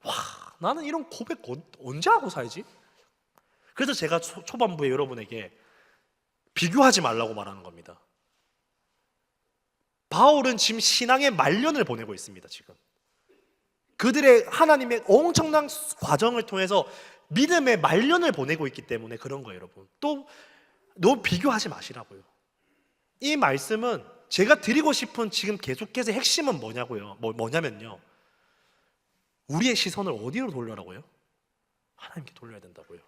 와, 나는 이런 고백 언제 하고 살지? 그래서 제가 초반부에 여러분에게 비교하지 말라고 말하는 겁니다. 바울은 지금 신앙의 말년을 보내고 있습니다. 지금 그들의 하나님의 엄청난 과정을 통해서 믿음의 말년을 보내고 있기 때문에 그런 거예요, 여러분. 또 너무 비교하지 마시라고요. 이 말씀은 제가 드리고 싶은 지금 계속해서 핵심은 뭐냐면요, 우리의 시선을 어디로 돌려라고요? 하나님께 돌려야 된다고요.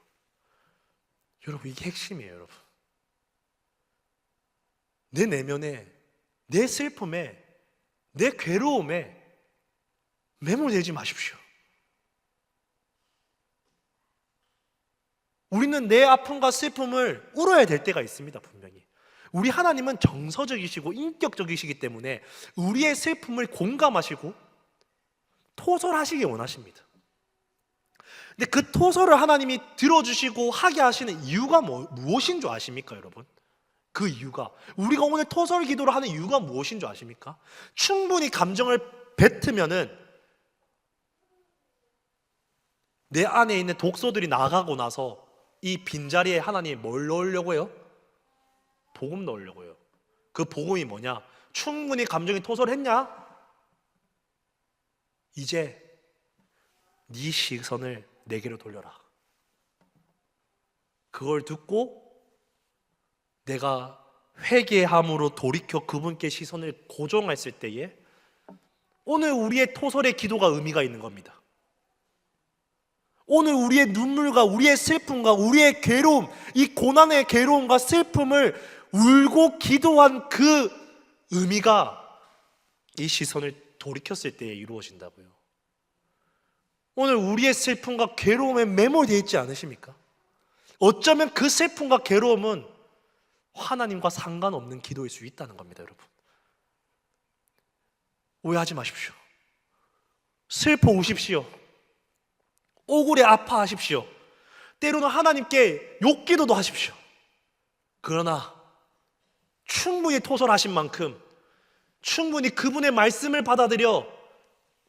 여러분, 이게 핵심이에요, 여러분. 내 내면에, 내 슬픔에, 내 괴로움에 매몰되지 마십시오. 우리는 내 아픔과 슬픔을 울어야 될 때가 있습니다, 분명히. 우리 하나님은 정서적이시고 인격적이시기 때문에 우리의 슬픔을 공감하시고 토설하시기 원하십니다. 근데 그 토설을 하나님이 들어주시고 하게 하시는 이유가 무엇인 줄 아십니까, 여러분? 그 이유가, 우리가 오늘 토설 기도를 하는 이유가 무엇인 줄 아십니까? 충분히 감정을 뱉으면은 내 안에 있는 독소들이 나가고 나서 이 빈자리에 하나님이 뭘 넣으려고요? 복음 넣으려고요. 그 복음이 뭐냐? 충분히 감정이 토설했냐? 이제 네 시선을 내게로 돌려라. 그걸 듣고 내가 회개함으로 돌이켜 그분께 시선을 고정했을 때에 오늘 우리의 토설의 기도가 의미가 있는 겁니다. 오늘 우리의 눈물과 우리의 슬픔과 우리의 괴로움, 이 고난의 괴로움과 슬픔을 울고 기도한 그 의미가 이 시선을 돌이켰을 때에 이루어진다고요. 오늘 우리의 슬픔과 괴로움에 매몰되어 있지 않으십니까? 어쩌면 그 슬픔과 괴로움은 하나님과 상관없는 기도일 수 있다는 겁니다, 여러분. 오해하지 마십시오. 슬퍼 우십시오. 억울해 아파하십시오. 때로는 하나님께 욕기도도 하십시오. 그러나 충분히 토설하신 만큼 충분히 그분의 말씀을 받아들여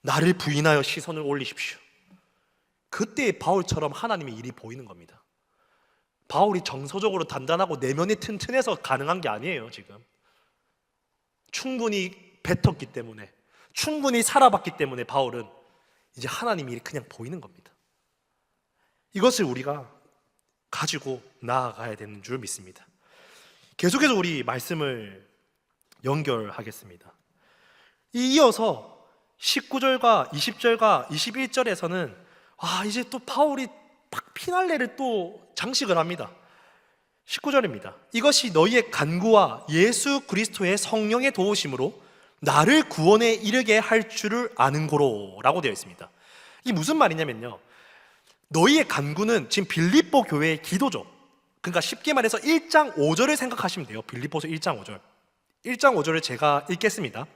나를 부인하여 시선을 올리십시오. 그때 바울처럼 하나님의 일이 보이는 겁니다. 바울이 정서적으로 단단하고 내면이 튼튼해서 가능한 게 아니에요. 지금 충분히 뱉었기 때문에, 충분히 살아봤기 때문에 바울은 이제 하나님의 일이 그냥 보이는 겁니다. 이것을 우리가 가지고 나아가야 되는 줄 믿습니다. 계속해서 우리 말씀을 연결하겠습니다. 이어서 19절과 20절과 21절에서는 이제 또 바울이 딱 피날레를 또 장식을 합니다. 19절입니다. 이것이 너희의 간구와 예수 그리스도의 성령의 도우심으로 나를 구원에 이르게 할 줄을 아는 고로 라고 되어 있습니다. 이게 무슨 말이냐면요, 너희의 간구는 지금 빌립보 교회의 기도죠. 그러니까 쉽게 말해서 1장 5절을 생각하시면 돼요. 빌립보서 1장 5절. 1장 5절을 제가 읽겠습니다.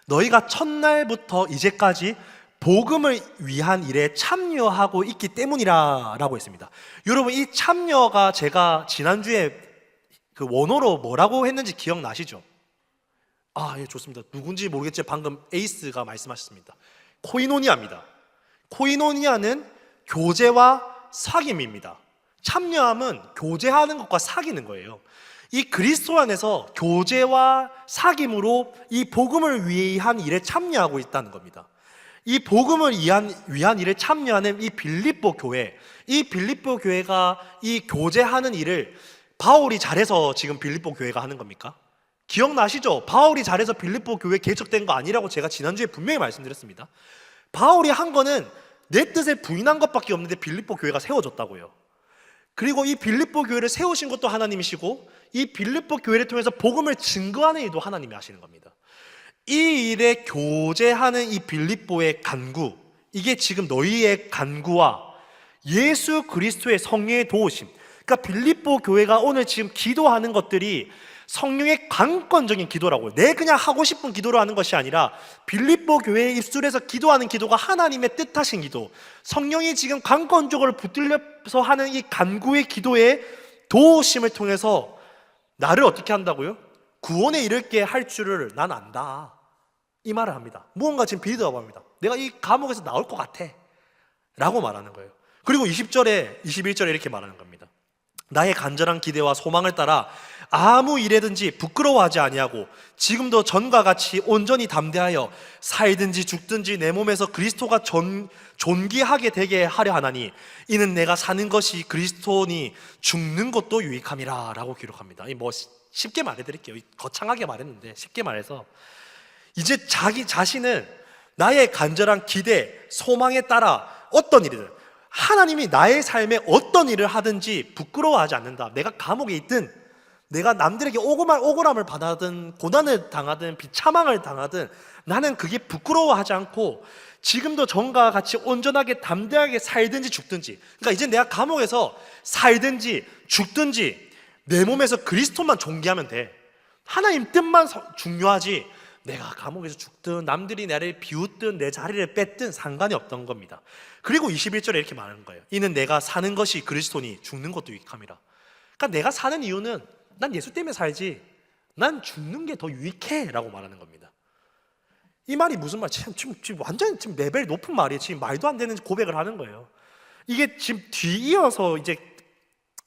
너희가 첫날부터 이제까지 복음을 위한 일에 참여하고 있기 때문이라 라고 했습니다. 여러분, 이 참여가 제가 지난주에 그 원어로 뭐라고 했는지 기억나시죠? 예, 좋습니다. 누군지 모르겠지만 방금 에이스가 말씀하셨습니다. 코이노니아입니다. 코이노니아는 교제와 사귐입니다. 참여함은 교제하는 것과 사귀는 거예요. 이 그리스도 안에서 교제와 사귐으로 이 복음을 위한 일에 참여하고 있다는 겁니다. 이 복음을 위한 일에 참여하는 이 빌립보 교회, 이 빌립보 교회가 이 교제하는 일을 바울이 잘해서 지금 빌립보 교회가 하는 겁니까? 기억나시죠? 바울이 잘해서 빌립보 교회 개척된 거 아니라고 제가 지난주에 분명히 말씀드렸습니다. 바울이 한 거는 내 뜻에 부인한 것밖에 없는데 빌립보 교회가 세워졌다고요. 그리고 이 빌립보 교회를 세우신 것도 하나님이시고 이 빌립보 교회를 통해서 복음을 증거하는 일도 하나님이 하시는 겁니다. 이 일에 교제하는 이 빌립보의 간구, 이게 지금 너희의 간구와 예수 그리스도의 성령의 도우심, 그러니까 빌립보 교회가 오늘 지금 기도하는 것들이 성령의 관건적인 기도라고요. 내 그냥 하고 싶은 기도를 하는 것이 아니라 빌립보 교회의 입술에서 기도하는 기도가 하나님의 뜻하신 기도, 성령이 지금 관건적으로 붙들려서 하는 이 간구의 기도의 도우심을 통해서 나를 어떻게 한다고요? 구원에 이르게 할 줄을 난 안다, 이 말을 합니다. 무언가 지금 빌드업 합니다. 내가 이 감옥에서 나올 것 같아 라고 말하는 거예요. 그리고 20절에 21절에 이렇게 말하는 겁니다. 나의 간절한 기대와 소망을 따라 아무 일에든지 부끄러워하지 아니하고 지금도 전과 같이 온전히 담대하여 살든지 죽든지 내 몸에서 그리스도가 존귀하게 되게 하려 하나니 이는 내가 사는 것이 그리스도니 죽는 것도 유익함이라 라고 기록합니다. 뭐 쉽게 말해드릴게요. 거창하게 말했는데 쉽게 말해서 이제 자기 자신은 나의 간절한 기대, 소망에 따라 어떤 일이든 하나님이 나의 삶에 어떤 일을 하든지 부끄러워하지 않는다. 내가 감옥에 있든 내가 남들에게 억울함을 받아든 고난을 당하든 비참함을 당하든 나는 그게 부끄러워하지 않고 지금도 전과 같이 온전하게 담대하게 살든지 죽든지, 그러니까 이제 내가 감옥에서 살든지 죽든지 내 몸에서 그리스도만 존귀하면 돼. 하나님 뜻만 중요하지 내가 감옥에서 죽든 남들이 나를 비웃든 내 자리를 뺐든 상관이 없던 겁니다. 그리고 21절에 이렇게 말하는 거예요. 이는 내가 사는 것이 그리스도니 죽는 것도 유익함이라. 그러니까 내가 사는 이유는 난 예수 때문에 살지 난 죽는 게 더 유익해 라고 말하는 겁니다. 이 말이 무슨 말? 지금 완전 지금 레벨 높은 말이에요. 지금 말도 안 되는 고백을 하는 거예요. 이게 지금 뒤이어서 이제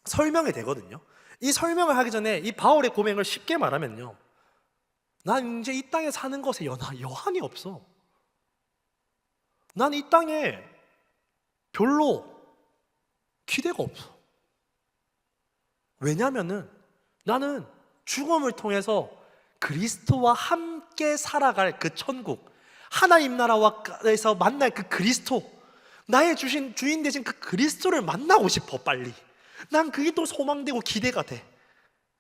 설명이 되거든요. 이 설명을 하기 전에 이 바울의 고백을 쉽게 말하면요, 난 이제 이 땅에 사는 것에 여한이 없어. 난 이 땅에 별로 기대가 없어. 왜냐하면은 나는 죽음을 통해서 그리스도와 함께 살아갈 그 천국, 하나님 나라에서 만날 그 그리스도, 나의 주인 되신 그 그리스도를 만나고 싶어. 빨리. 난 그게 또 소망되고 기대가 돼.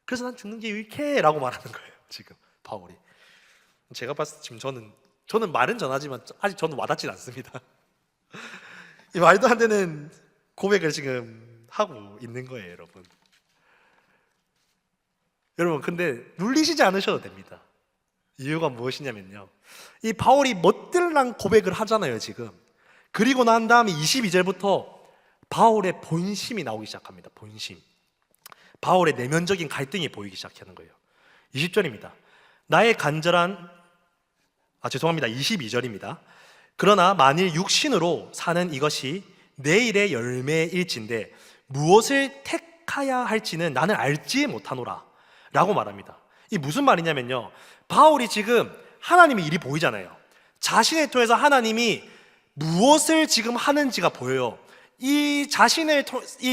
그래서 난 죽는 게 유익해 라고 말하는 거예요 지금 바울이. 제가 봤을 때 지금 저는 말은 전하지만 아직 저는 와닿진 않습니다. 이 말도 안 되는 고백을 지금 하고 있는 거예요 여러분. 여러분 근데 눌리시지 않으셔도 됩니다. 이유가 무엇이냐면요, 이 바울이 멋들난 고백을 하잖아요 지금. 그리고 난 다음에 22절부터 바울의 본심이 나오기 시작합니다. 본심, 바울의 내면적인 갈등이 보이기 시작하는 거예요. 20절입니다. 나의 간절한 22절입니다. 그러나 만일 육신으로 사는 이것이 내일의 열매일진데 무엇을 택하야 할지는 나는 알지 못하노라 라고 말합니다. 이 무슨 말이냐면요, 바울이 지금 하나님의 일이 보이잖아요. 자신을 통해서 하나님이 무엇을 지금 하는지가 보여요. 이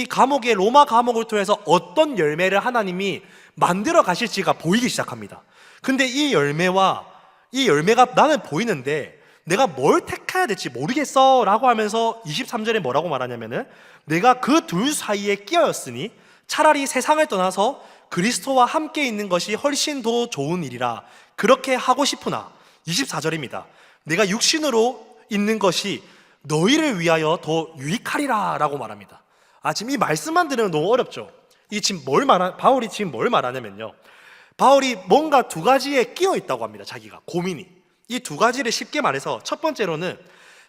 감옥의 로마 감옥을 통해서 어떤 열매를 하나님이 만들어 가실지가 보이기 시작합니다. 근데 이 열매가 나는 보이는데 내가 뭘 택해야 될지 모르겠어 라고 하면서 23절에 뭐라고 말하냐면은 내가 그 둘 사이에 끼어였으니 차라리 세상을 떠나서 그리스도와 함께 있는 것이 훨씬 더 좋은 일이라 그렇게 하고 싶으나 24절입니다. 내가 육신으로 있는 것이 너희를 위하여 더 유익하리라 라고 말합니다. 지금 이 말씀만 들으면 너무 어렵죠. 바울이 지금 뭘 말하냐면요, 바울이 뭔가 두 가지에 끼어 있다고 합니다. 자기가 고민이. 이 두 가지를 쉽게 말해서 첫 번째로는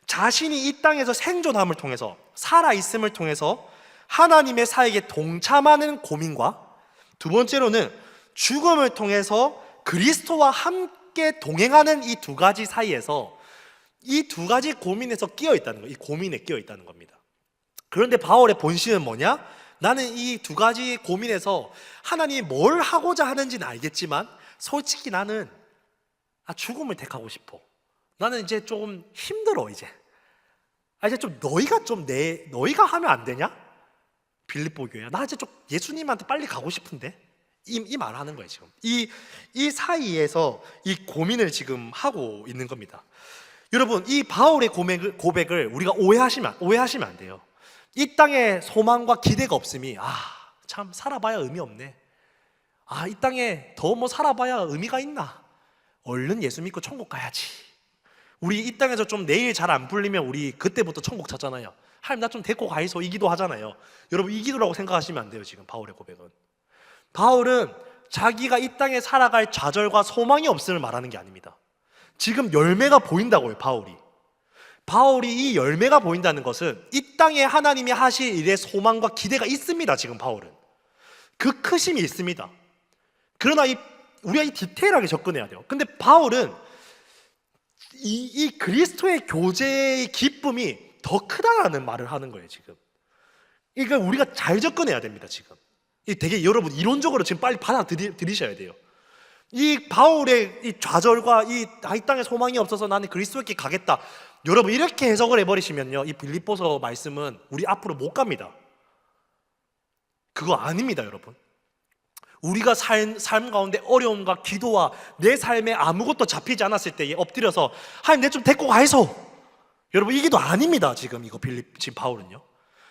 자신이 이 땅에서 생존함을 통해서, 살아있음을 통해서 하나님의 사역에 동참하는 고민과, 두 번째로는 죽음을 통해서 그리스도와 함께 동행하는 이 두 가지 사이에서 이 두 가지 고민에서 끼어 있다는 거예요. 이 고민에 끼어 있다는 겁니다. 그런데 바울의 본심은 뭐냐? 나는 이 두 가지 고민에서 하나님이 뭘 하고자 하는지는 알겠지만 솔직히 나는 죽음을 택하고 싶어. 나는 이제 좀 힘들어. 이제 좀 너희가 하면 안 되냐? 빌립보 교회야. 나 이제 좀 예수님한테 빨리 가고 싶은데. 이 말을 하는 거예요 지금. 이 사이에서 이 고민을 지금 하고 있는 겁니다. 여러분, 이 바울의 고백을 우리가 오해하시면 안 돼요. 이 땅에 소망과 기대가 없음이 참 살아봐야 의미 없네. 이 땅에 더 살아봐야 의미가 있나? 얼른 예수 믿고 천국 가야지. 우리 이 땅에서 좀 내일 잘 안 풀리면 우리 그때부터 천국 찾잖아요. 하나님 나 좀 데리고 가이소 이 기도 하잖아요. 여러분 이 기도라고 생각하시면 안 돼요. 지금 바울의 고백은, 바울은 자기가 이 땅에 살아갈 좌절과 소망이 없음을 말하는 게 아닙니다. 지금 열매가 보인다고요. 바울이 이 열매가 보인다는 것은 이 땅에 하나님이 하실 일에 소망과 기대가 있습니다. 지금 바울은 그 크심이 있습니다. 그러나 우리가 이 디테일하게 접근해야 돼요. 근데 바울은 이 그리스도의 교제의 기쁨이 더 크다라는 말을 하는 거예요. 지금 그러니까 우리가 잘 접근해야 됩니다. 지금 이 되게 여러분 이론적으로 지금 빨리 받아들이셔야 돼요. 이 바울의 이 좌절과 이 땅에 소망이 없어서 나는 그리스도께 가겠다, 여러분 이렇게 해석을 해버리시면요, 이 빌립보서 말씀은 우리 앞으로 못 갑니다. 그거 아닙니다. 여러분, 우리가 삶 가운데 어려움과 기도와 내 삶에 아무것도 잡히지 않았을 때에 엎드려서 하나님 내 좀 데리고 가이소, 여러분 이 기도 아닙니다. 지금 지금 바울은요,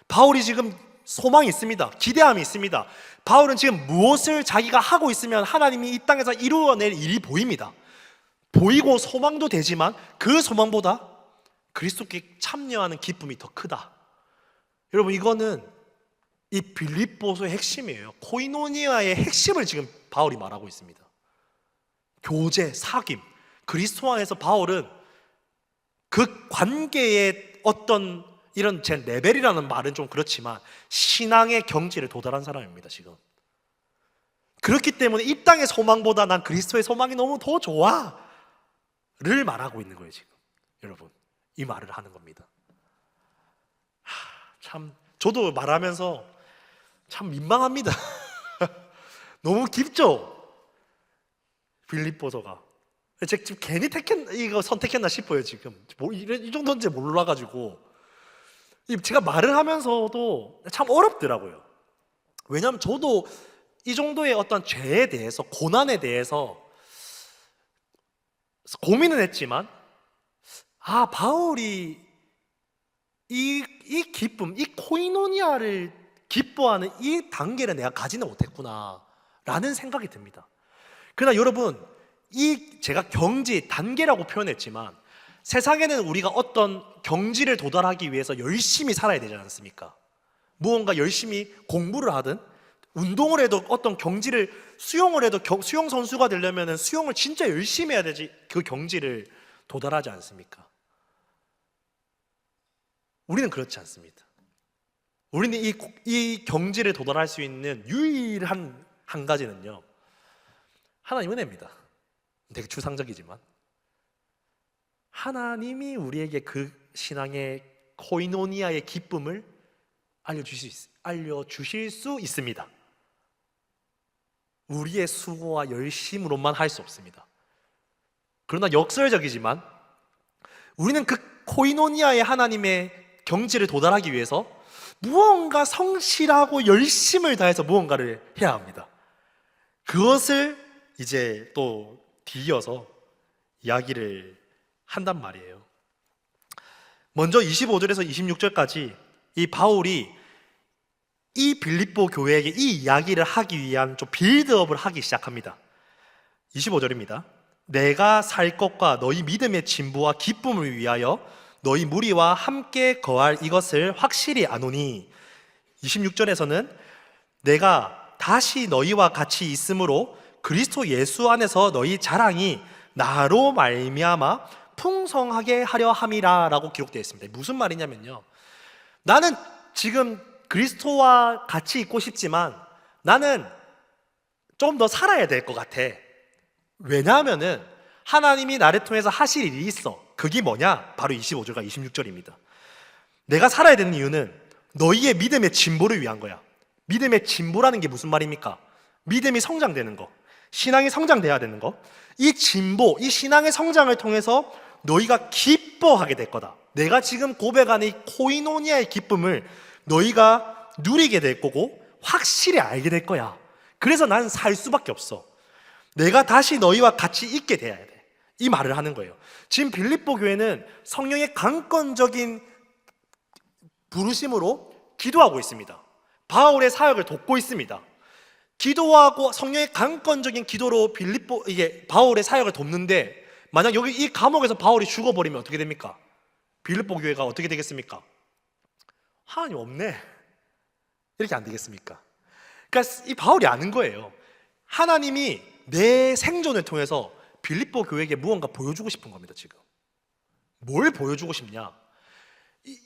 바울이 지금 소망이 있습니다. 기대함이 있습니다. 바울은 지금 무엇을 자기가 하고 있으면 하나님이 이 땅에서 이루어낼 일이 보입니다. 보이고 소망도 되지만 그 소망보다 그리스도께 참여하는 기쁨이 더 크다. 여러분 이거는 이 빌립보서의 핵심이에요. 코이노니아의 핵심을 지금 바울이 말하고 있습니다. 교제, 사귐, 그리스도 안에서 바울은 그 관계의 어떤 이런 제 레벨이라는 말은 좀 그렇지만 신앙의 경지를 도달한 사람입니다. 지금 그렇기 때문에 이 땅의 소망보다 난 그리스도의 소망이 너무 더 좋아 를 말하고 있는 거예요. 지금 여러분 이 말을 하는 겁니다. 참 저도 말하면서 참 민망합니다. 너무 깊죠? 빌립보서가 제가 지금 괜히 이거 선택했나 싶어요. 지금 뭐 이 정도인지 몰라가지고 제가 말을 하면서도 참 어렵더라고요. 왜냐하면 저도 이 정도의 어떤 죄에 대해서, 고난에 대해서 고민은 했지만 바울이 이 기쁨, 이 코이노니아를 기뻐하는 이 단계를 내가 가지는 못했구나 라는 생각이 듭니다. 그러나 여러분 제가 경지, 단계라고 표현했지만 세상에는 우리가 어떤 경지를 도달하기 위해서 열심히 살아야 되지 않습니까? 무언가 열심히 공부를 하든 운동을 해도 어떤 경지를, 수영을 해도 수영 선수가 되려면 수영을 진짜 열심히 해야 되지 그 경지를 도달하지 않습니까? 우리는 그렇지 않습니다. 우리는 이 경지를 도달할 수 있는 유일한 한 가지는요, 하나님 은혜입니다. 되게 추상적이지만 하나님이 우리에게 그 신앙의 코이노니아의 기쁨을 알려주실 수 있습니다. 우리의 수고와 열심으로만 할 수 없습니다. 그러나 역설적이지만 우리는 그 코이노니아의 하나님의 경지를 도달하기 위해서 무언가 성실하고 열심을 다해서 무언가를 해야 합니다. 그것을 이제 또 뒤이어서 이야기를 한단 말이에요. 먼저 25절에서 26절까지 이 바울이 이 빌립보 교회에게 이 이야기를 하기 위한 좀 빌드업을 하기 시작합니다. 25절입니다. 내가 살 것과 너희 믿음의 진보와 기쁨을 위하여 너희 무리와 함께 거할 이것을 확실히 아노니, 26절에서는 내가 다시 너희와 같이 있으므로 그리스도 예수 안에서 너희 자랑이 나로 말미암아 풍성하게 하려 함이라 라고 기록되어 있습니다. 무슨 말이냐면요, 나는 지금 그리스도와 같이 있고 싶지만 나는 좀 더 살아야 될 것 같아. 왜냐하면은 하나님이 나를 통해서 하실 일이 있어. 그게 뭐냐? 바로 25절과 26절입니다. 내가 살아야 되는 이유는 너희의 믿음의 진보를 위한 거야. 믿음의 진보라는 게 무슨 말입니까? 믿음이 성장되는 거, 신앙이 성장돼야 되는 거. 이 진보, 이 신앙의 성장을 통해서 너희가 기뻐하게 될 거다. 내가 지금 고백하는 이 코이노니아의 기쁨을 너희가 누리게 될 거고 확실히 알게 될 거야. 그래서 난 살 수밖에 없어. 내가 다시 너희와 같이 있게 돼야 돼. 이 말을 하는 거예요. 지금 빌립보 교회는 성령의 강권적인 부르심으로 기도하고 있습니다. 바울의 사역을 돕고 있습니다. 기도하고 성령의 강권적인 기도로 바울의 사역을 돕는데 만약 여기 이 감옥에서 바울이 죽어버리면 어떻게 됩니까? 빌립보 교회가 어떻게 되겠습니까? 하나님 없네, 이렇게 안 되겠습니까? 그러니까 이 바울이 아는 거예요. 하나님이 내 생존을 통해서 빌립보 교회에게 무언가 보여주고 싶은 겁니다. 지금 뭘 보여주고 싶냐?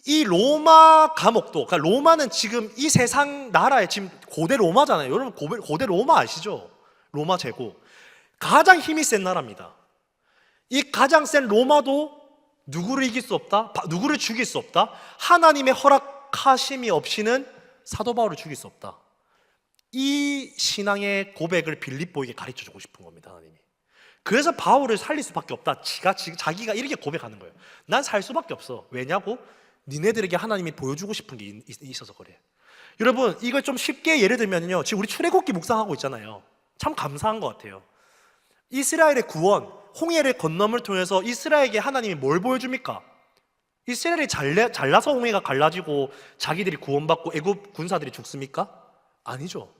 이 로마 감옥도, 그러니까 로마는 지금 이 세상 나라의 지금 고대 로마잖아요. 여러분 고대 로마 아시죠? 로마 제국 가장 힘이 센 나라입니다. 이 가장 센 로마도 누구를 이길 수 없다, 누구를 죽일 수 없다, 하나님의 허락하심이 없이는 사도 바울을 죽일 수 없다. 이 신앙의 고백을 빌립보에게 가르쳐주고 싶은 겁니다. 하나님이. 그래서 바울을 살릴 수밖에 없다. 자기가 이렇게 고백하는 거예요. 난 살 수밖에 없어. 왜냐고? 니네들에게 하나님이 보여주고 싶은 게 있어서 그래. 여러분, 이걸 좀 쉽게 예를 들면요, 지금 우리 출애굽기 묵상하고 있잖아요. 참 감사한 것 같아요. 이스라엘의 구원, 홍해를 건너을 통해서 이스라엘에게 하나님이 뭘 보여줍니까? 이스라엘이 잘나서 홍해가 갈라지고 자기들이 구원받고 애굽 군사들이 죽습니까? 아니죠.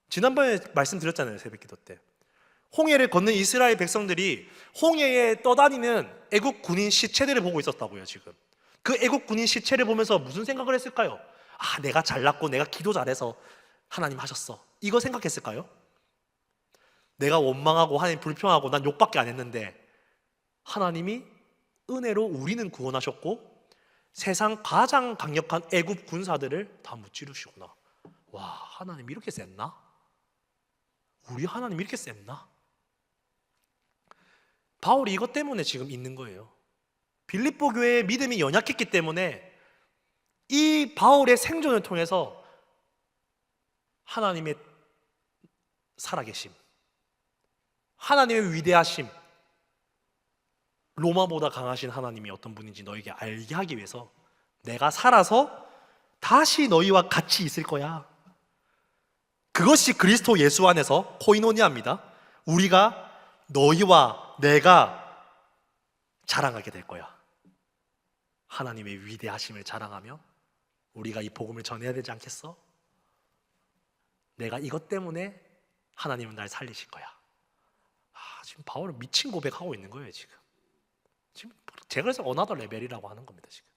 지난번에 말씀드렸잖아요, 새벽기도 때. 홍해를 건넌 이스라엘 백성들이 홍해에 떠다니는 애국 군인 시체들을 보고 있었다고요. 지금 그 애국 군인 시체를 보면서 무슨 생각을 했을까요? 아, 내가 잘났고 내가 기도 잘해서 하나님 하셨어, 이거 생각했을까요? 내가 원망하고 하나님 불평하고 난 욕밖에 안 했는데 하나님이 은혜로 우리는 구원하셨고 세상 가장 강력한 애국 군사들을 다 무찌르시구나. 와, 하나님 이렇게 셌나? 우리 하나님 이렇게 셌나? 바울이 이것 때문에 지금 있는 거예요. 빌립보 교회의 믿음이 연약했기 때문에 이 바울의 생존을 통해서 하나님의 살아계심, 하나님의 위대하심, 로마보다 강하신 하나님이 어떤 분인지 너에게 알게 하기 위해서 내가 살아서 다시 너희와 같이 있을 거야. 그것이 그리스도 예수 안에서 코이노니아입니다. 우리가 너희와 내가 자랑하게 될 거야. 하나님의 위대하심을 자랑하며 우리가 이 복음을 전해야 되지 않겠어? 내가 이것 때문에 하나님은 날 살리실 거야. 지금 바울은 미친 고백하고 있는 거예요. 지금 제가 그래서 어나더 레벨이라고 하는 겁니다. 지금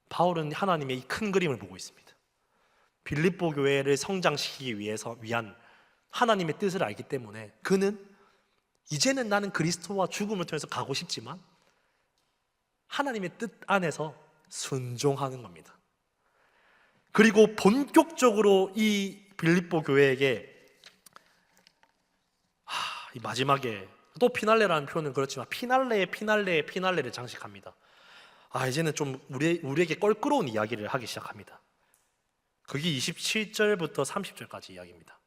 바울은 하나님의 이 큰 그림을 보고 있습니다. 빌립보 교회를 성장시키기 위한 하나님의 뜻을 알기 때문에 그는 이제는 나는 그리스도와 죽음을 통해서 가고 싶지만 하나님의 뜻 안에서 순종하는 겁니다. 그리고 본격적으로 이 빌립보 교회에게 이 마지막에 또 피날레라는 표현은 그렇지만 피날레를 장식합니다. 이제는 좀 우리에게 껄끄러운 이야기를 하기 시작합니다. 그게 27절부터 30절까지 이야기입니다.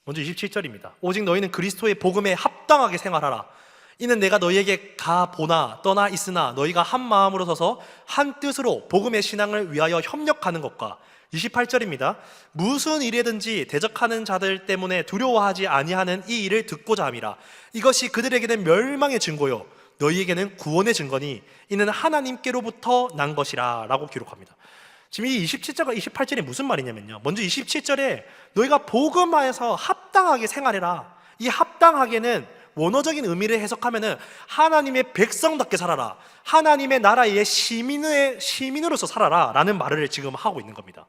먼저 27절입니다. 오직 너희는 그리스도의 복음에 합당하게 생활하라. 이는 내가 너희에게 가보나 떠나 있으나 너희가 한 마음으로 서서 한 뜻으로 복음의 신앙을 위하여 협력하는 것과 28절입니다. 무슨 일이든지 대적하는 자들 때문에 두려워하지 아니하는 이 일을 듣고자 함이라. 이것이 그들에게는 멸망의 증거요 너희에게는 구원의 증거니 이는 하나님께로부터 난 것이라 라고 기록합니다. 지금 이 27절과 28절이 무슨 말이냐면요, 먼저 27절에 너희가 복음 안에서 합당하게 생활해라. 이 합당하게는 원어적인 의미를 해석하면은 하나님의 백성답게 살아라, 하나님의 나라의 시민으로서 살아라 라는 말을 지금 하고 있는 겁니다.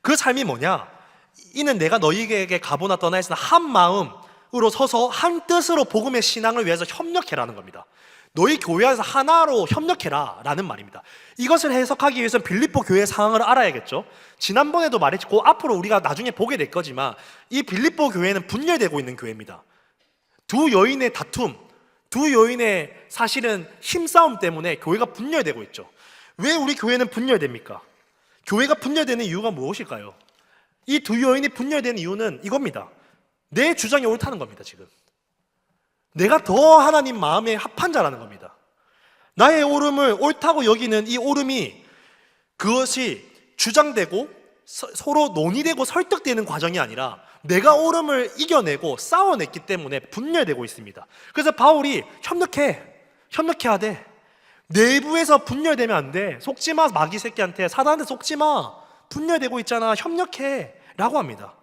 그 삶이 뭐냐? 이는 내가 너희에게 가보나 떠나 있으나 한 마음으로 서서 한 뜻으로 복음의 신앙을 위해서 협력해라는 겁니다. 너희 교회 안에서 하나로 협력해라 라는 말입니다. 이것을 해석하기 위해서는 빌립보 교회의 상황을 알아야겠죠. 지난번에도 말했고 앞으로 우리가 나중에 보게 될 거지만 이 빌립보 교회는 분열되고 있는 교회입니다. 두 여인의 다툼, 두 여인의 사실은 힘싸움 때문에 교회가 분열되고 있죠. 왜 우리 교회는 분열됩니까? 교회가 분열되는 이유가 무엇일까요? 이 두 여인이 분열되는 이유는 이겁니다. 내 주장이 옳다는 겁니다. 지금 내가 더 하나님 마음에 합한 자라는 겁니다. 나의 옳음을 옳다고 여기는 이 옳음이 그것이 주장되고 서로 논의되고 설득되는 과정이 아니라 내가 옳음을 이겨내고 싸워냈기 때문에 분열되고 있습니다. 그래서 바울이 협력해야 돼. 내부에서 분열되면 안 돼. 속지마, 마귀 새끼한테, 사단한테 속지마, 분열되고 있잖아, 협력해 라고 합니다.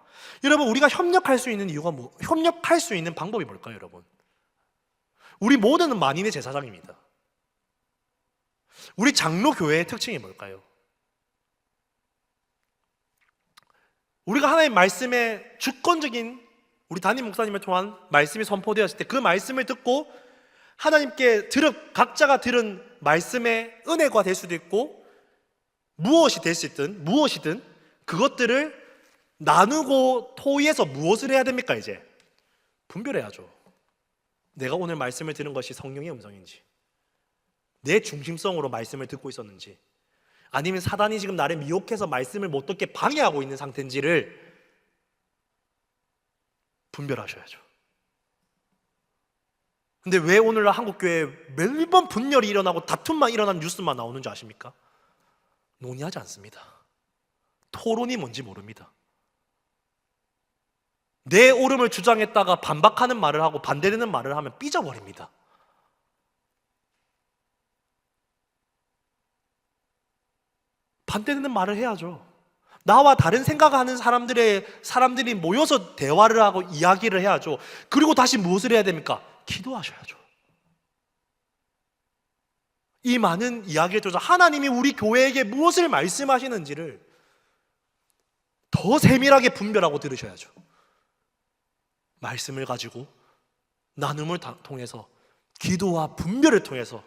여러분, 우리가 협력할 수 있는 이유가 협력할 수 있는 방법이 뭘까요? 여러분, 우리 모두는 만인의 제사장입니다. 우리 장로교회의 특징이 뭘까요? 우리가 하나님의 말씀에 주권적인 우리 담임 목사님을 통한 말씀이 선포되었을 때 그 말씀을 듣고 하나님께 각자가 들은 말씀의 은혜가 될 수도 있고 무엇이 될 수 있든 무엇이든 그것들을 나누고 토의해서 무엇을 해야 됩니까? 이제 분별해야죠. 내가 오늘 말씀을 들은 것이 성령의 음성인지, 내 중심성으로 말씀을 듣고 있었는지, 아니면 사단이 지금 나를 미혹해서 말씀을 못 듣게 방해하고 있는 상태인지를 분별하셔야죠. 근데 왜 오늘날 한국교회에 매번 분열이 일어나고 다툼만 일어나는 뉴스만 나오는지 아십니까? 논의하지 않습니다. 토론이 뭔지 모릅니다. 내 옳음을 주장했다가 반박하는 말을 하고 반대되는 말을 하면 삐져버립니다. 반대되는 말을 해야죠. 나와 다른 생각하는 사람들이 모여서 대화를 하고 이야기를 해야죠. 그리고 다시 무엇을 해야 됩니까? 기도하셔야죠. 이 많은 이야기를 통해서 하나님이 우리 교회에게 무엇을 말씀하시는지를 더 세밀하게 분별하고 들으셔야죠. 말씀을 가지고 나눔을 통해서 기도와 분별을 통해서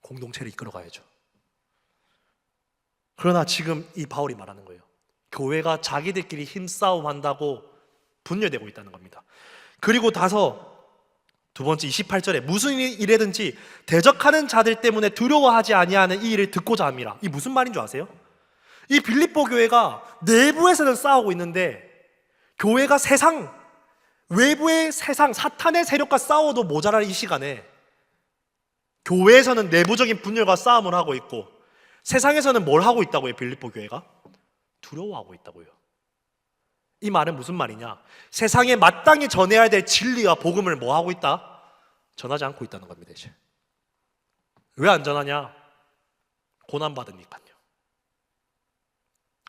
공동체를 이끌어가야죠. 그러나 지금 이 바울이 말하는 거예요. 교회가 자기들끼리 힘싸움 한다고 분열되고 있다는 겁니다. 그리고 두 번째 28절에 무슨 일이든지 대적하는 자들 때문에 두려워하지 아니하는 이 일을 듣고자 합니다. 이 무슨 말인 줄 아세요? 이 빌립보 교회가 내부에서는 싸우고 있는데 교회가 외부의 세상, 사탄의 세력과 싸워도 모자랄 이 시간에 교회에서는 내부적인 분열과 싸움을 하고 있고 세상에서는 뭘 하고 있다고요? 빌립보 교회가? 두려워하고 있다고요. 이 말은 무슨 말이냐? 세상에 마땅히 전해야 될 진리와 복음을 뭐 하고 있다? 전하지 않고 있다는 겁니다. 이제 왜 안 전하냐? 고난받으니까요.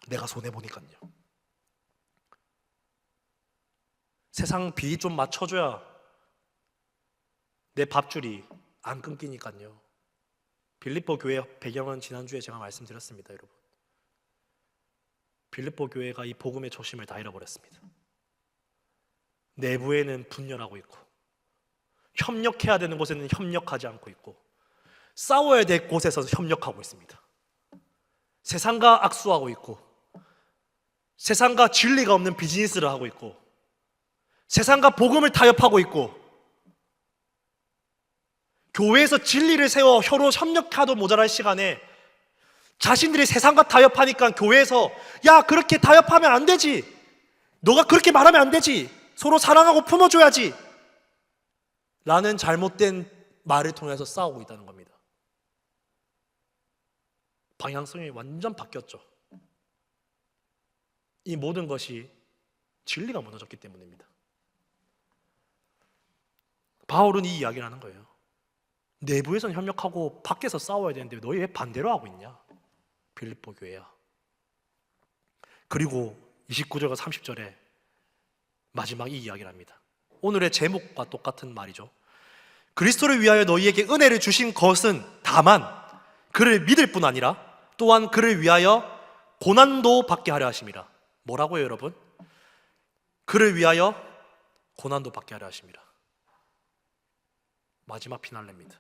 내가 손해보니까요. 세상 비 좀 맞춰줘야 내 밥줄이 안 끊기니까요. 빌립보 교회 배경은 지난주에 제가 말씀드렸습니다. 여러분, 빌립보 교회가 이 복음의 초심을 다 잃어버렸습니다. 내부에는 분열하고 있고 협력해야 되는 곳에는 협력하지 않고 있고 싸워야 될 곳에서 협력하고 있습니다. 세상과 악수하고 있고 세상과 진리가 없는 비즈니스를 하고 있고 세상과 복음을 타협하고 있고 교회에서 진리를 세워 서로 협력하도 모자랄 시간에 자신들이 세상과 타협하니까 교회에서 야, 그렇게 타협하면 안 되지, 너가 그렇게 말하면 안 되지, 서로 사랑하고 품어줘야지 라는 잘못된 말을 통해서 싸우고 있다는 겁니다. 방향성이 완전 바뀌었죠. 이 모든 것이 진리가 무너졌기 때문입니다. 바울은 이 이야기를 하는 거예요. 내부에서는 협력하고 밖에서 싸워야 되는데 너희 왜 반대로 하고 있냐? 빌립보 교회야. 그리고 29절과 30절에 마지막 이 이야기를 합니다. 오늘의 제목과 똑같은 말이죠. 그리스도를 위하여 너희에게 은혜를 주신 것은 다만 그를 믿을 뿐 아니라 또한 그를 위하여 고난도 받게 하려 하심이라. 뭐라고요, 여러분? 그를 위하여 고난도 받게 하려 하심이라. 마지막 피날레입니다.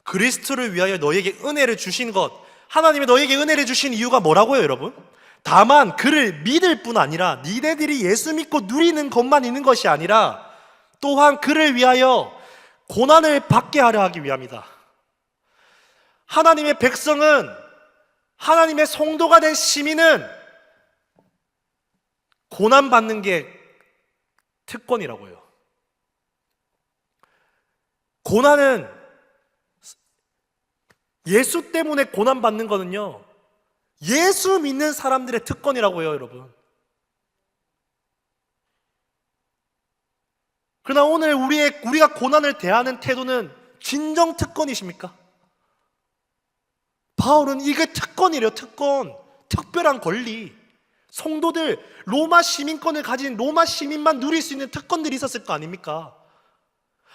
그리스도를 위하여 너희에게 은혜를 주신 것, 하나님이 너희에게 은혜를 주신 이유가 뭐라고요, 여러분? 다만 그를 믿을 뿐 아니라 니네들이 예수 믿고 누리는 것만 있는 것이 아니라 또한 그를 위하여 고난을 받게 하려 하기 위함이다. 하나님의 백성은, 하나님의 성도가 된 시민은 고난받는 게 특권이라고요. 고난은, 예수 때문에 고난받는 거는요, 예수 믿는 사람들의 특권이라고요, 여러분. 그러나 오늘 우리가 고난을 대하는 태도는 진정 특권이십니까? 바울은 이게 특권이래요, 특권. 특별한 권리. 성도들, 로마 시민권을 가진 로마 시민만 누릴 수 있는 특권들이 있었을 거 아닙니까?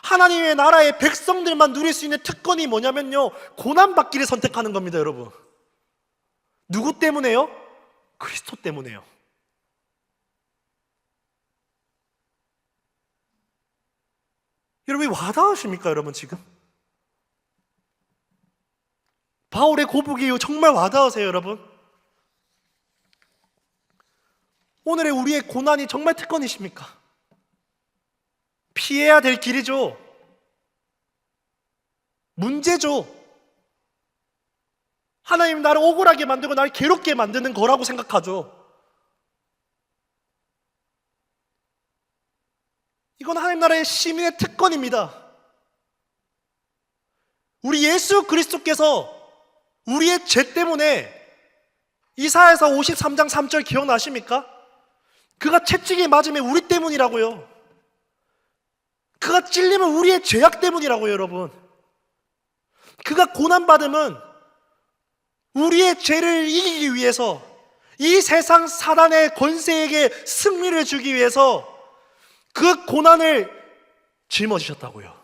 하나님의 나라의 백성들만 누릴 수 있는 특권이 뭐냐면요, 고난받기를 선택하는 겁니다. 여러분, 누구 때문에요? 그리스도 때문에요. 여러분, 와닿으십니까? 여러분, 지금 바울의 고백이 정말 와닿으세요? 여러분, 오늘의 우리의 고난이 정말 특권이십니까? 피해야 될 길이죠. 문제죠. 하나님 나를 억울하게 만들고 나를 괴롭게 만드는 거라고 생각하죠. 이건 하나님 나라의 시민의 특권입니다. 우리 예수 그리스도께서 우리의 죄 때문에, 이사야서 53장 3절 기억나십니까? 그가 채찍에 맞으면 우리 때문이라고요. 그가 찔리면 우리의 죄악 때문이라고요. 여러분, 그가 고난받음은 우리의 죄를 이기기 위해서, 이 세상 사단의 권세에게 승리를 주기 위해서 그 고난을 짊어지셨다고요.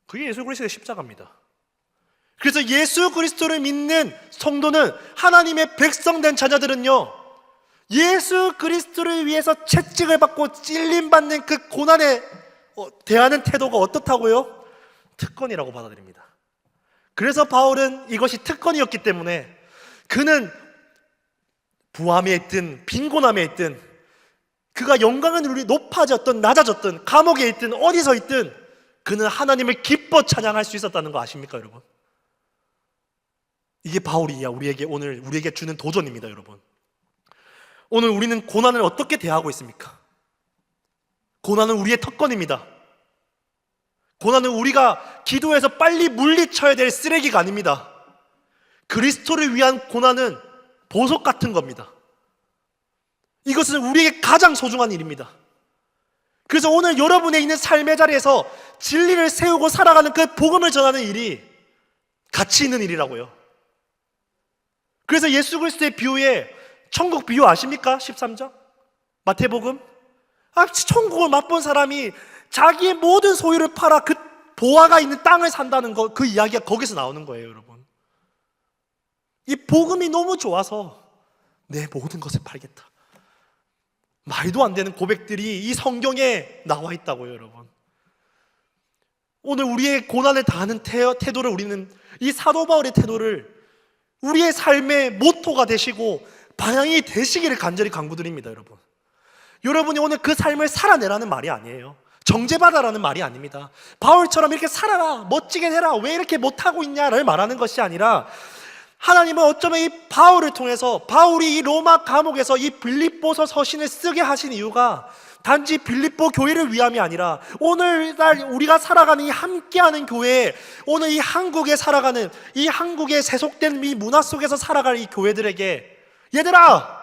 그게 예수 그리스도의 십자가입니다. 그래서 예수 그리스도를 믿는 성도는, 하나님의 백성된 자녀들은요, 예수 그리스도를 위해서 채찍을 받고 찔림받는 그 고난에 대하는 태도가 어떻다고요? 특권이라고 받아들입니다. 그래서 바울은 이것이 특권이었기 때문에 그는 부함에 있든 빈곤함에 있든, 그가 영광을 누리 높아졌든 낮아졌든 감옥에 있든 어디서 있든 그는 하나님을 기뻐 찬양할 수 있었다는 거 아십니까? 여러분, 이게 바울이 오늘 우리에게 주는 도전입니다. 여러분, 오늘 우리는 고난을 어떻게 대하고 있습니까? 고난은 우리의 특권입니다. 고난은 우리가 기도해서 빨리 물리쳐야 될 쓰레기가 아닙니다. 그리스도를 위한 고난은 보석 같은 겁니다. 이것은 우리에게 가장 소중한 일입니다. 그래서 오늘 여러분의 있는 삶의 자리에서 진리를 세우고 살아가는 그 복음을 전하는 일이 가치 있는 일이라고요. 그래서 예수 그리스도의 비유에, 천국 비유 아십니까? 13장 마태복음. 천국을 맛본 사람이 자기의 모든 소유를 팔아 그 보화가 있는 땅을 산다는 거, 그 이야기가 거기서 나오는 거예요. 여러분, 이 복음이 너무 좋아서 내 모든 것을 팔겠다, 말도 안 되는 고백들이 이 성경에 나와 있다고요. 여러분, 오늘 우리의 고난을 다하는 태도를, 우리는 이 사도 바울의 태도를 우리의 삶의 모토가 되시고 방향이 되시기를 간절히 간구드립니다. 여러분, 여러분이 오늘 그 삶을 살아내라는 말이 아니에요. 정죄받아라는 말이 아닙니다. 바울처럼 이렇게 살아라, 멋지게 해라, 왜 이렇게 못하고 있냐를 말하는 것이 아니라, 하나님은 어쩌면 이 바울을 통해서, 바울이 이 로마 감옥에서 이 빌립보서 서신을 쓰게 하신 이유가 단지 빌립보 교회를 위함이 아니라, 오늘날 우리가 살아가는 이 함께하는 교회, 오늘 이 한국에 살아가는, 이 한국에 세속된 이 문화 속에서 살아갈 이 교회들에게, 얘들아,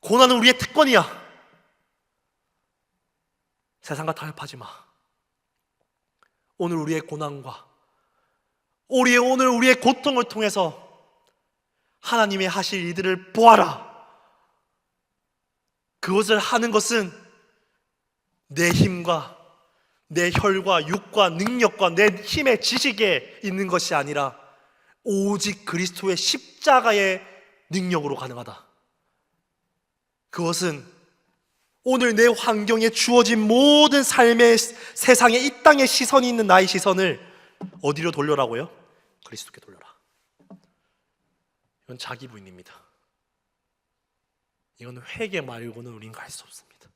고난은 우리의 특권이야. 세상과 타협하지 마. 오늘 우리의 고난과 오늘 우리의 고통을 통해서 하나님이 하실 일들을 보아라. 그것을 하는 것은 내 힘과 내 혈과 육과 능력과 내 힘의 지식에 있는 것이 아니라 오직 그리스도의 십자가의 능력으로 가능하다. 그것은 오늘 내 환경에 주어진 모든 삶의, 세상에, 이 땅에 시선이 있는 나의 시선을 어디로 돌려라고요? 그리스도께 돌려라. 이건 자기 부인입니다. 이건 회개 말고는 우린 갈 수 없습니다.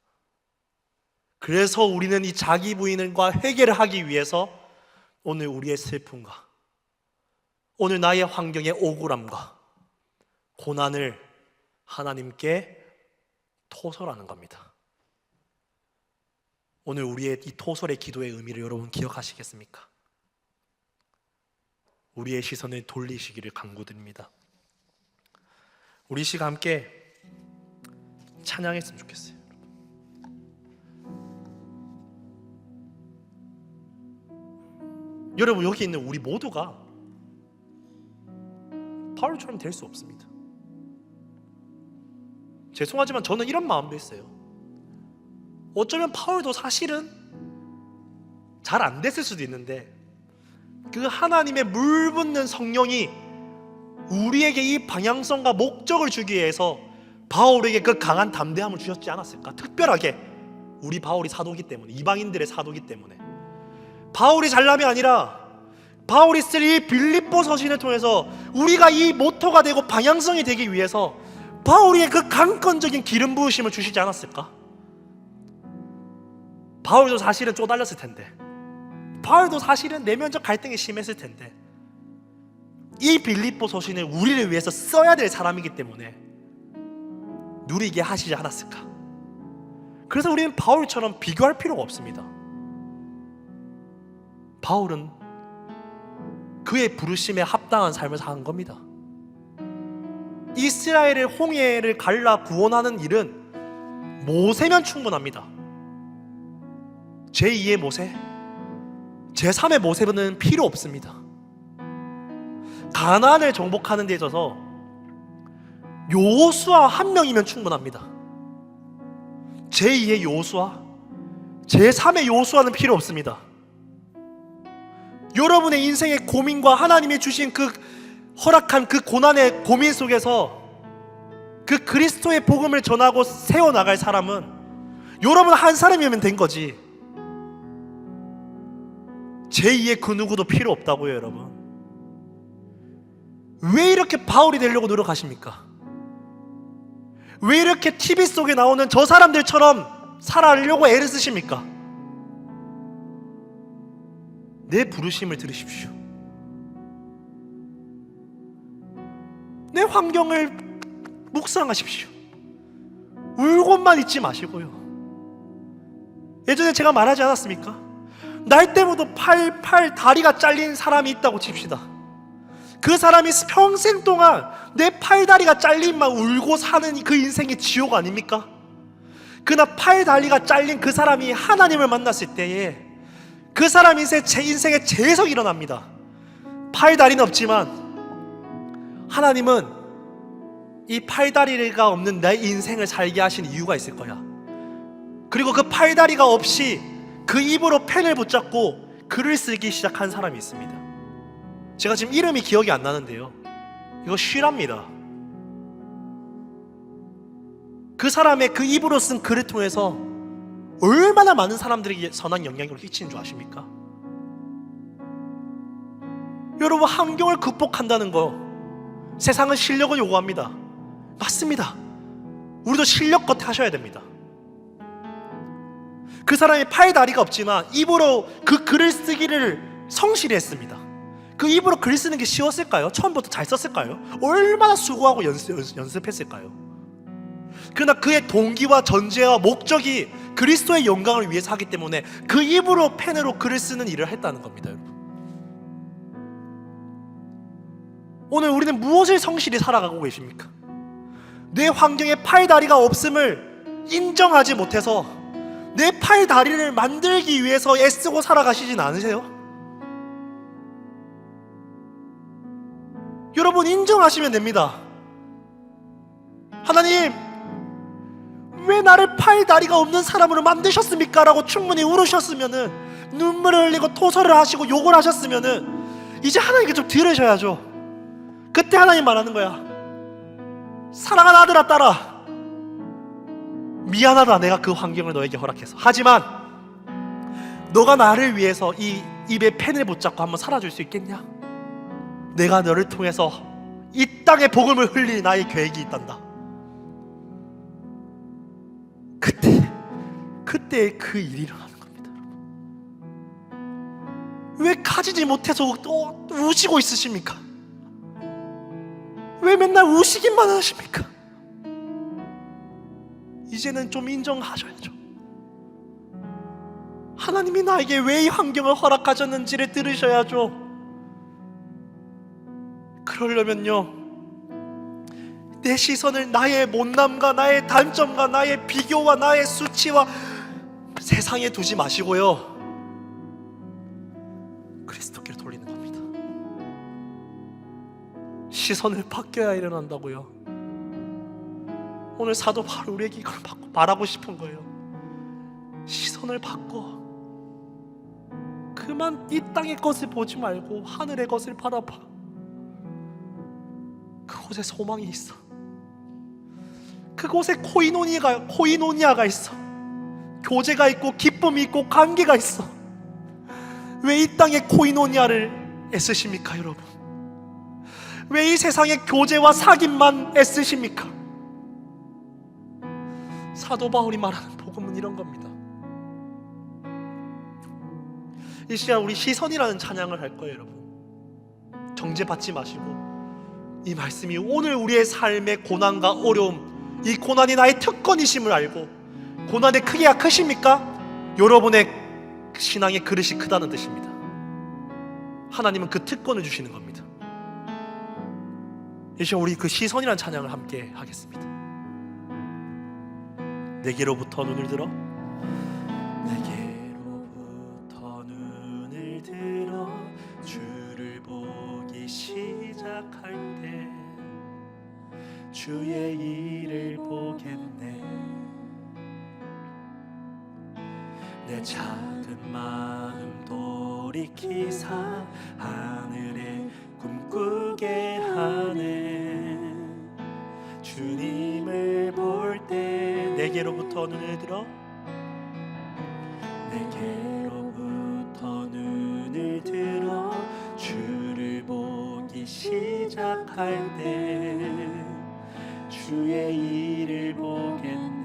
그래서 우리는 이 자기 부인과 회개를 하기 위해서 오늘 우리의 슬픔과 오늘 나의 환경의 억울함과 고난을 하나님께 토설하는 겁니다. 오늘 우리의 이 토설의 기도의 의미를 여러분 기억하시겠습니까? 우리의 시선을 돌리시기를 간구드립니다. 우리 시간 함께 찬양했으면 좋겠어요. 여러분, 여기 있는 우리 모두가 바울처럼 될 수 없습니다. 죄송하지만 저는 이런 마음도 있어요. 어쩌면 바울도 사실은 잘 안 됐을 수도 있는데 그 하나님의 물붓는 성령이 우리에게 이 방향성과 목적을 주기 위해서 바울에게 그 강한 담대함을 주셨지 않았을까? 특별하게 우리 바울이 사도기 때문에, 이방인들의 사도기 때문에. 바울이 잘남이 아니라 바울이 쓸 이 빌립보 서신을 통해서 우리가 이 모토가 되고 방향성이 되기 위해서 바울에게 그 강권적인 기름 부으심을 주시지 않았을까? 바울도 사실은 쪼달렸을 텐데, 바울도 사실은 내면적 갈등이 심했을 텐데, 이 빌립보 서신을 우리를 위해서 써야 될 사람이기 때문에 누리게 하시지 않았을까? 그래서 우리는 바울처럼 비교할 필요가 없습니다. 바울은 그의 부르심에 합당한 삶을 산 겁니다. 이스라엘의 홍해를 갈라 구원하는 일은 모세면 충분합니다. 제2의 모세, 제3의 모세는 필요 없습니다. 가나안을 정복하는 데 있어서 여호수아 한 명이면 충분합니다. 제2의 여호수아, 제3의 여호수아는 필요 없습니다. 여러분의 인생의 고민과 하나님이 주신 그 허락한 그 고난의 고민 속에서 그 그리스도의 복음을 전하고 세워나갈 사람은 여러분 한 사람이면 된 거지, 제2의 그 누구도 필요 없다고요. 여러분, 왜 이렇게 바울이 되려고 노력하십니까? 왜 이렇게 TV 속에 나오는 저 사람들처럼 살아가려고 애를 쓰십니까? 내 부르심을 들으십시오. 내 환경을 묵상하십시오. 울고만 있지 마시고요. 예전에 제가 말하지 않았습니까? 날 때부터 팔 다리가 잘린 사람이 있다고 칩시다. 그 사람이 평생 동안 내 팔다리가 잘린만 울고 사는 그 인생이 지옥 아닙니까? 그러나 팔다리가 잘린 그 사람이 하나님을 만났을 때에 그 사람 인생의 재해석이 일어납니다. 팔다리는 없지만 하나님은 이 팔다리가 없는 내 인생을 살게 하신 이유가 있을 거야. 그리고 그 팔다리가 없이 그 입으로 펜을 붙잡고 글을 쓰기 시작한 사람이 있습니다. 제가 지금 이름이 기억이 안 나는데요, 이거 쉬랍니다. 그 사람의 그 입으로 쓴 글을 통해서 얼마나 많은 사람들에게 선한 영향력을 끼치는 줄 아십니까? 여러분, 환경을 극복한다는 거, 세상은 실력을 요구합니다. 맞습니다. 우리도 실력껏 하셔야 됩니다. 그 사람이 팔다리가 없지만 입으로 그 글을 쓰기를 성실히 했습니다. 그 입으로 글 쓰는 게 쉬웠을까요? 처음부터 잘 썼을까요? 얼마나 수고하고 연습했을까요? 그러나 그의 동기와 전제와 목적이 그리스도의 영광을 위해서 하기 때문에 그 입으로 펜으로 글을 쓰는 일을 했다는 겁니다. 여러분, 오늘 우리는 무엇을 성실히 살아가고 계십니까? 내 환경에 팔다리가 없음을 인정하지 못해서 내 팔다리를 만들기 위해서 애쓰고 살아가시진 않으세요? 여러분, 인정하시면 됩니다. 하나님, 왜 나를 팔다리가 없는 사람으로 만드셨습니까? 라고 충분히 울으셨으면은, 눈물을 흘리고 토설을 하시고 욕을 하셨으면은 이제 하나님께 좀 들으셔야죠. 그때 하나님 말하는 거야. 사랑하는 아들아, 딸아, 미안하다, 내가 그 환경을 너에게 허락해서. 하지만 너가 나를 위해서 이 입에 펜을 붙잡고 한번 살아줄 수 있겠냐? 내가 너를 통해서 이 땅에 복음을 흘릴 나의 계획이 있단다. 그때 그 일이 일어나는 겁니다. 왜 가지지 못해서 우시고 있으십니까? 왜 맨날 우시기만 하십니까? 이제는 좀 인정하셔야죠. 하나님이 나에게 왜 이 환경을 허락하셨는지를 들으셔야죠. 그러려면요, 내 시선을 나의 못남과 나의 단점과 나의 비교와 나의 수치와 세상에 두지 마시고요, 그리스도께로 돌리는 겁니다. 시선을 바뀌어야 일어난다고요. 오늘 사도 바울 우리에게 이걸 말하고 싶은 거예요. 시선을 바꿔. 그만 이 땅의 것을 보지 말고 하늘의 것을 바라봐. 그곳에 소망이 있어. 그곳에 코이노니아가 있어. 교제가 있고 기쁨이 있고 관계가 있어. 왜 이 땅의 코이노니아를 애쓰십니까, 여러분? 왜 이 세상의 교제와 사귐만 애쓰십니까? 사도 바울이 말하는 복음은 이런 겁니다. 이 시간 우리 시선이라는 찬양을 할 거예요, 여러분. 정죄받지 마시고 이 말씀이 오늘 우리의 삶의 고난과 어려움, 이 고난이 나의 특권이심을 알고, 고난의 크기가 크십니까? 여러분의 신앙의 그릇이 크다는 뜻입니다. 하나님은 그 특권을 주시는 겁니다. 이 시간 우리 그 시선이라는 찬양을 함께 하겠습니다. 내게로부터 눈을 들어, 내게로부터 눈을 들어 주를 보기 시작할 때 주의 일을 보겠네. 내 작은 마음 돌이키사 하늘에 꿈꾸게 하네. 주님을 볼 때 내게로부터 눈을 들어, 내게로부터 눈을 들어 주를 보기 시작할 때 주의 일을 보겠네.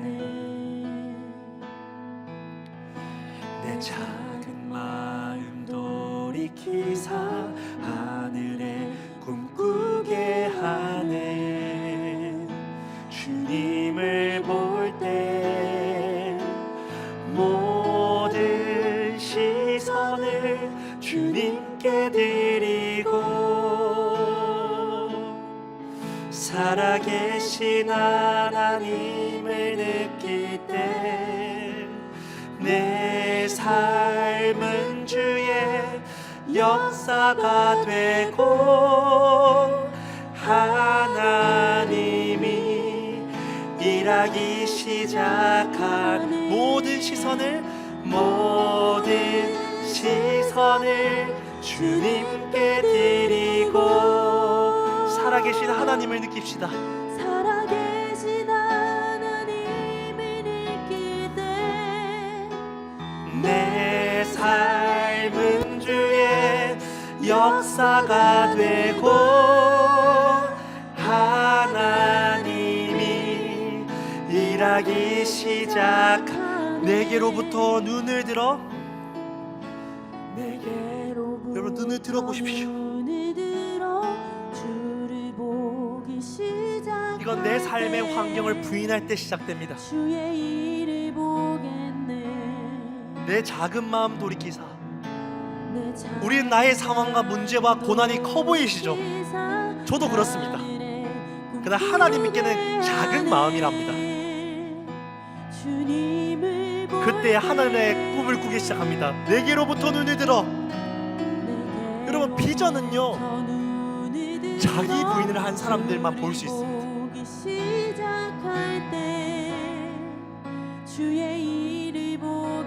내 작은 마음 돌이키사 하늘에 꿈꾸게 하네. 주님을 볼 때 모든 시선을 주님께 드리고, 살아계신 하나님을 느낄 때 내 삶은 주의 역사가 되고, 하나님이 일하기 시작한 모든 시선을 주님께 드리고, 살아계신 하나님을 느낍시다. 살아계신 하나님을 느낄 때 내 삶은 주의 역사가 되고, 하나님이 일하기 시작한 내게로부터 눈을 들어, 여러분 눈을 들어보십시오. 이건 내 삶의 환경을 부인할 때 시작됩니다. 내 작은 마음 돌이키사. 우리는 나의 상황과 문제와 고난이 커 보이시죠? 저도 그렇습니다. 그러나 하나님께는 작은 마음이랍니다. 그때 하나님의 꿈을 꾸기 시작합니다. 내게로부터 눈을 들어. 여러분, 비전은요 자기 부인을 한 사람들만 볼 수 있습니다.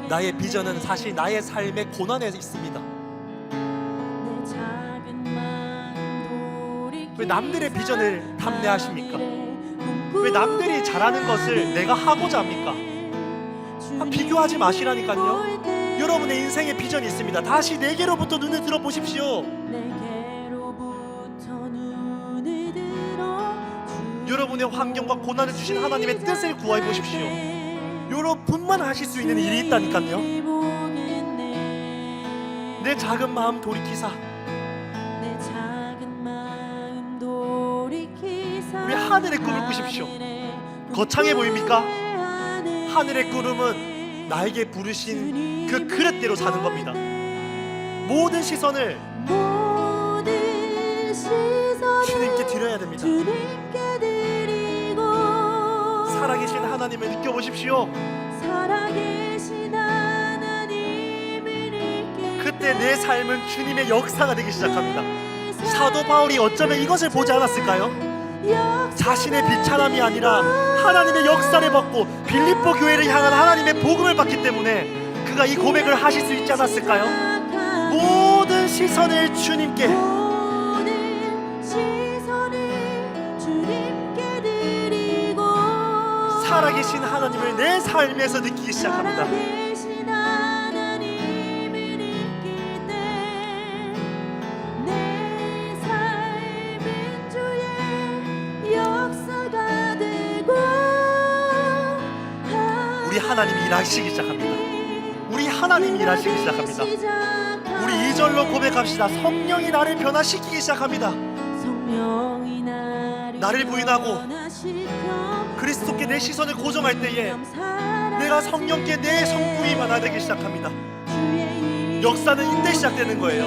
나의 비전은 사실 나의 삶의 고난에 있습니다. 왜 남들의 비전을 탐내하십니까? 왜 남들이 잘하는 것을 내가 하고자 합니까? 비교하지 마시라니까요. 여러분의 인생의 비전이 있습니다. 다시 내게로부터 눈을 들어 보십시오. 여러분의 환경과 고난을 주신 하나님의 뜻을 구해 보십시오. 여러분만 하실 수 있는 일이 있다니까요. 내 작은 마음 돌이키사. 왜 하늘의 꿈을 꾸십시오? 거창해 보입니까? 하늘의 구름은 나에게 부르신 그 그릇대로 사는 겁니다. 모든 시선을 주님께 드려야 됩니다. 살아계신 하나님을 느껴보십시오. 그때 내 삶은 주님의 역사가 되기 시작합니다. 사도 바울이 어쩌면 이것을 보지 않았을까요? 자신의 비참함이 아니라 하나님의 역사를 받고 빌립보 교회를 향한 하나님의 복음을 받기 때문에 그가 이 고백을 하실 수 있지 않았을까요? 모든 시선을 주님께, 모든 시선을 주님께 드리고 살아계신 하나님을 내 삶에서 느끼기 시작합니다. 살아계신 하나님을 느낄 때 내 삶은 주의 역사가 되고 우리 하나님이 일하시기 시작합니다. 우리 하나님이 일하시기 시작합니다. 우리 2절로 고백합시다. 성령이 나를 변화시키기 시작합니다. 성령이 나를 부인하고 변화시켜 그리스도께 내 시선을 고정할 때에 내가 내가 성령께 내 성품이 변화되기 시작합니다. 역사는 이때 시작되는 거예요.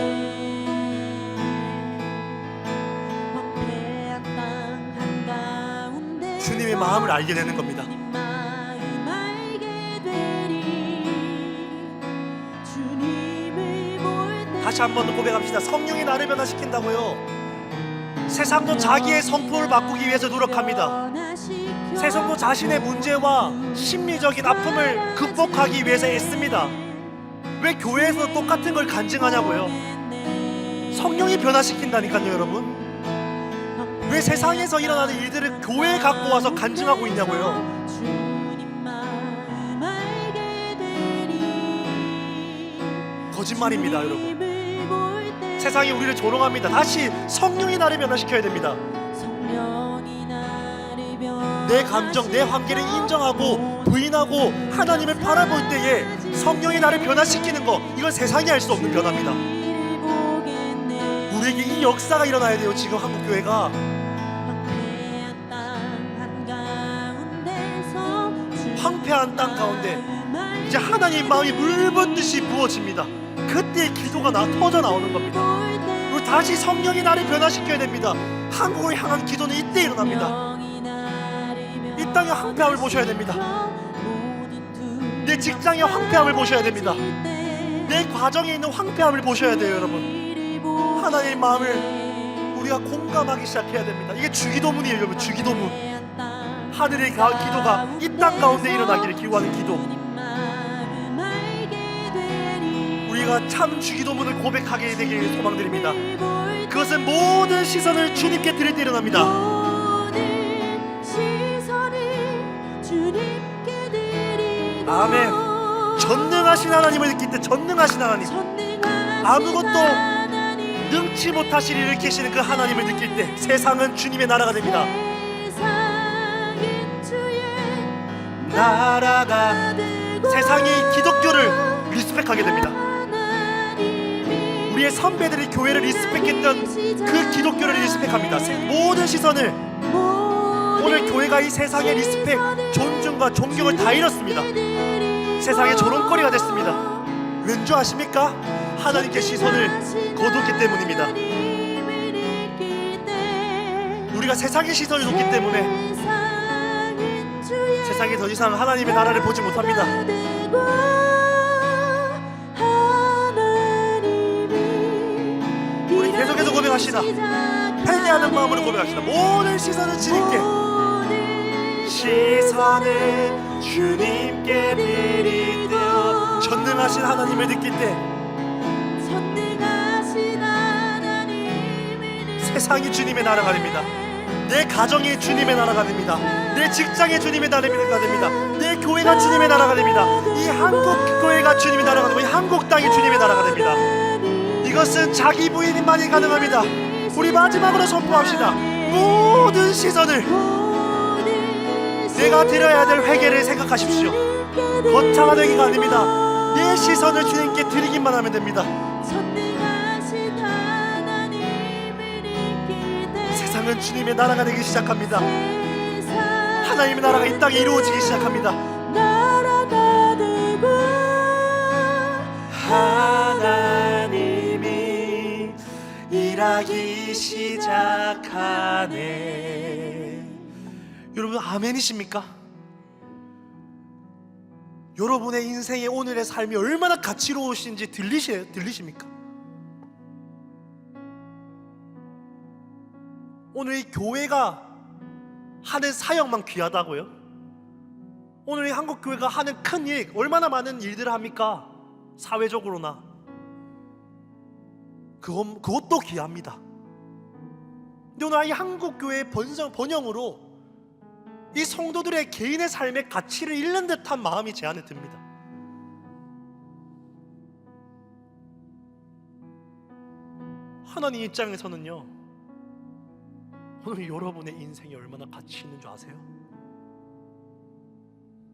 주님의 마음을 알게 되는 겁니다. 다시 한 번 더 고백합시다. 성령이 나를 변화시킨다고요. 세상도 자기의 성품을 바꾸기 위해서 노력합니다. 세상도 자신의 문제와 심리적인 아픔을 극복하기 위해서 애씁니다. 왜 교회에서 똑같은 걸 간증하냐고요. 성령이 변화시킨다니까요. 여러분, 왜 세상에서 일어나는 일들을 교회에 갖고 와서 간증하고 있냐고요. 거짓말입니다. 여러분, 세상이 우리를 조롱합니다. 다시 성령이 나를 변화시켜야 됩니다. 내 감정, 내 관계를 인정하고 부인하고 하나님을 바라볼 때에 성령이 나를 변화시키는 거, 이건 세상이 할 수 없는 변화입니다. 우리에게 이 역사가 일어나야 돼요. 지금 한국교회가 황폐한 땅 가운데 이제 하나님 마음이 물 붓듯이 부어집니다. 그때 기도가 터져 나오는 겁니다. 그리고 다시 성령이 나를 변화시켜야 됩니다. 한국을 향한 기도는 이때 일어납니다. 이 땅의 황폐함을 보셔야 됩니다. 내 직장의 황폐함을 보셔야 됩니다. 내 과정에 있는 황폐함을 보셔야 돼요. 여러분, 하나님의 마음을 우리가 공감하기 시작해야 됩니다. 이게 주기도문이에요. 여러분, 주기도문. 하늘의 기도가 이 땅 가운데 일어나기를 기도하는 기도. 우리가 참 주기도문을 고백하게 되길 소망드립니다. 그것은 모든 시선을 주님께 드릴 때 일어납니다. 아멘. 전능하신 하나님을 느낄 때, 전능하신 하나님, 아무것도 능치 못하실 일을 계시는 그 하나님을 느낄 때 세상은 주님의 나라가 됩니다. 나라가, 세상이 기독교를 리스펙하게 됩니다. 우리의 선배들이 교회를 리스펙했던 그 기독교를 리스펙합니다. 모든 시선을, 오늘 교회가 이 세상의 리스펙, 존중과 존경을 다 잃었습니다. 세상의 조롱거리가 됐습니다. 왠지 아십니까? 하나님께 시선을 거뒀기 때문입니다. 우리가 세상의 시선을 뒀기 때문에 세상이 더 이상 하나님의 나라를 보지 못합니다. 우리 계속해서 고백합시다. 회개하는 마음으로 고백합시다. 모든 시선은 주님께, 시선을 주님께 드릴 때, 전능하신 하나님을 느낄 때 세상이 주님의 나라가 됩니다. 내 가정이 주님의 나라가 됩니다. 내 직장이 주님의 나라가 됩니다. 내 교회가 주님의 나라가 됩니다. 이 한국 교회가 주님의 나라가 되고 이 한국 땅이 주님의 나라가 됩니다. 이것은 자기 부인만이 가능합니다. 우리 마지막으로 선포합시다. 모든 시선을, 내가 드려야 될 회개를 생각하십시오. 거창하기가 아닙니다. 내 시선을 주님께 드리기만 하면 됩니다. 세상은 주님의 나라가 되기 시작합니다. 하나님의 나라가 이 땅에 이루어지기 시작합니다. 하나님이 일하기 시작하네. 여러분, 아멘이십니까? 여러분의 인생의 오늘의 삶이 얼마나 가치로우신지 들리십니까? 오늘 이 교회가 하는 사역만 귀하다고요? 오늘 이 한국교회가 하는 큰 일, 얼마나 많은 일들을 합니까? 사회적으로나 그것도 귀합니다. 근데 오늘 이 한국교회의 번영으로 이 성도들의 개인의 삶의 가치를 잃는 듯한 마음이 제 안에 듭니다. 하나님 입장에서는요, 오늘 여러분의 인생이 얼마나 가치 있는 줄 아세요?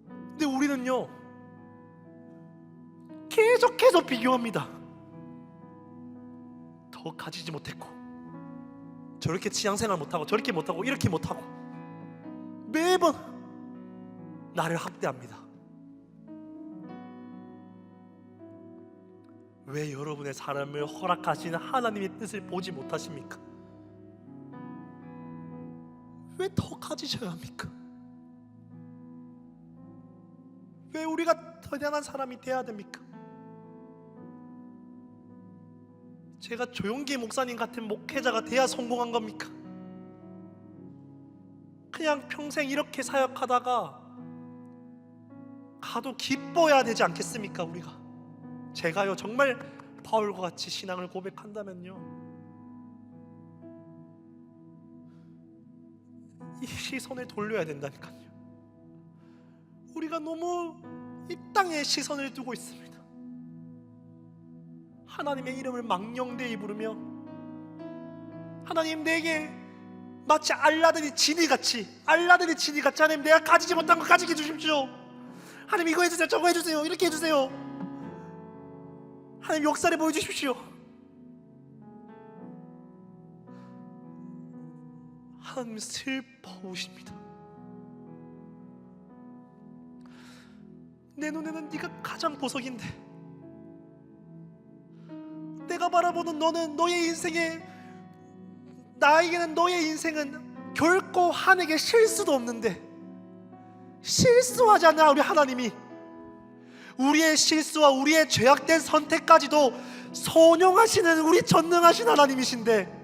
근데 우리는요, 계속해서 비교합니다. 더 가지지 못했고, 저렇게 지향생활 못하고, 저렇게 못하고, 이렇게 못하고, 매번 나를 학대합니다. 왜 여러분의 삶을 허락하시는 하나님의 뜻을 보지 못하십니까? 왜 더 가지셔야 합니까? 왜 우리가 대단한 사람이 돼야 됩니까? 제가 조용기 목사님 같은 목회자가 돼야 성공한 겁니까? 그냥 평생 이렇게 사역하다가 가도 기뻐야 되지 않겠습니까? 우리가 제가요 정말 바울과 같이 신앙을 고백한다면요, 이 시선을 돌려야 된다니까요. 우리가 너무 이 땅에 시선을 두고 있습니다. 하나님의 이름을 망령되이 부르며, 하나님 내게 마치 알라들이 지니같이 하나님 내가 가지지 못한 거 가지게 해주십시오. 하나님 이거 해주세요, 저거 해주세요, 이렇게 해주세요. 하나님 역사를 보여주십시오. 하나님 슬퍼우십니다. 내 눈에는 네가 가장 보석인데, 내가 바라보는 너는 나에게는 너의 인생은 결코 한에게 실수도 없는데, 실수하지 않나 우리 하나님이 우리의 실수와 우리의 죄악된 선택까지도 선용하시는 우리 전능하신 하나님이신데,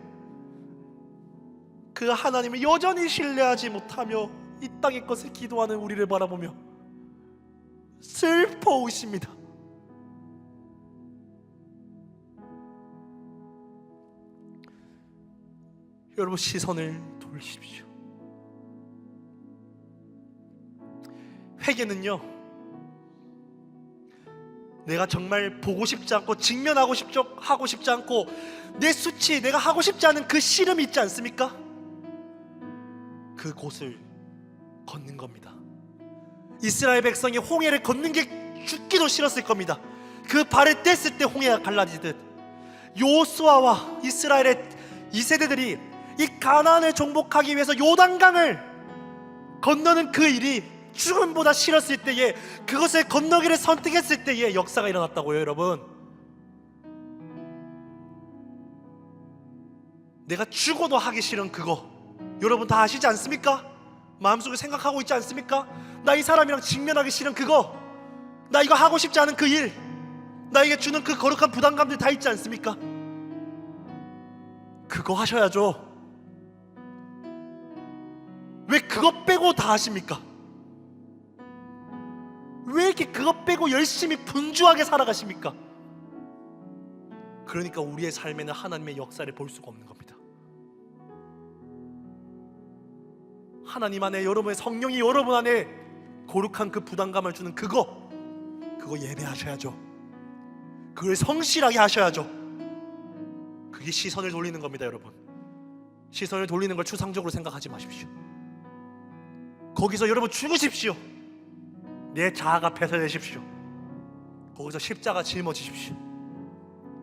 그 하나님을 여전히 신뢰하지 못하며 이 땅의 것을 기도하는 우리를 바라보며 슬퍼우십니다. 여러분 시선을 돌리십시오. 회개는요, 내가 정말 보고 싶지 않고 직면하고 하고 싶지 않고 내 수치, 내가 하고 싶지 않은 그 씨름이 있지 않습니까? 그곳을 걷는 겁니다. 이스라엘 백성이 홍해를 걷는 게 죽기도 싫었을 겁니다. 그 발을 뗐을 때 홍해가 갈라지듯 요수아와 이스라엘의 2세대들이 이 가나안을 정복하기 위해서 요단강을 건너는 그 일이 죽음보다 싫었을 때에, 그것을 건너기를 선택했을 때에 역사가 일어났다고요. 여러분, 내가 죽어도 하기 싫은 그거 여러분 다 아시지 않습니까? 마음속에 생각하고 있지 않습니까? 나 이 사람이랑 직면하기 싫은 그거, 나 이거 하고 싶지 않은 그 일, 나에게 주는 그 거룩한 부담감들 다 있지 않습니까? 그거 하셔야죠. 왜 그거 빼고 다 하십니까? 왜 이렇게 그거 빼고 열심히 분주하게 살아가십니까? 그러니까 우리의 삶에는 하나님의 역사를 볼 수가 없는 겁니다. 하나님 안에, 여러분의 성령이 여러분 안에 거룩한 그 부담감을 주는 그거 예배하셔야죠. 그걸 성실하게 하셔야죠. 그게 시선을 돌리는 겁니다. 여러분, 시선을 돌리는 걸 추상적으로 생각하지 마십시오. 거기서 여러분 죽으십시오. 내 자아가 폐쇄되십시오. 거기서 십자가 짊어지십시오.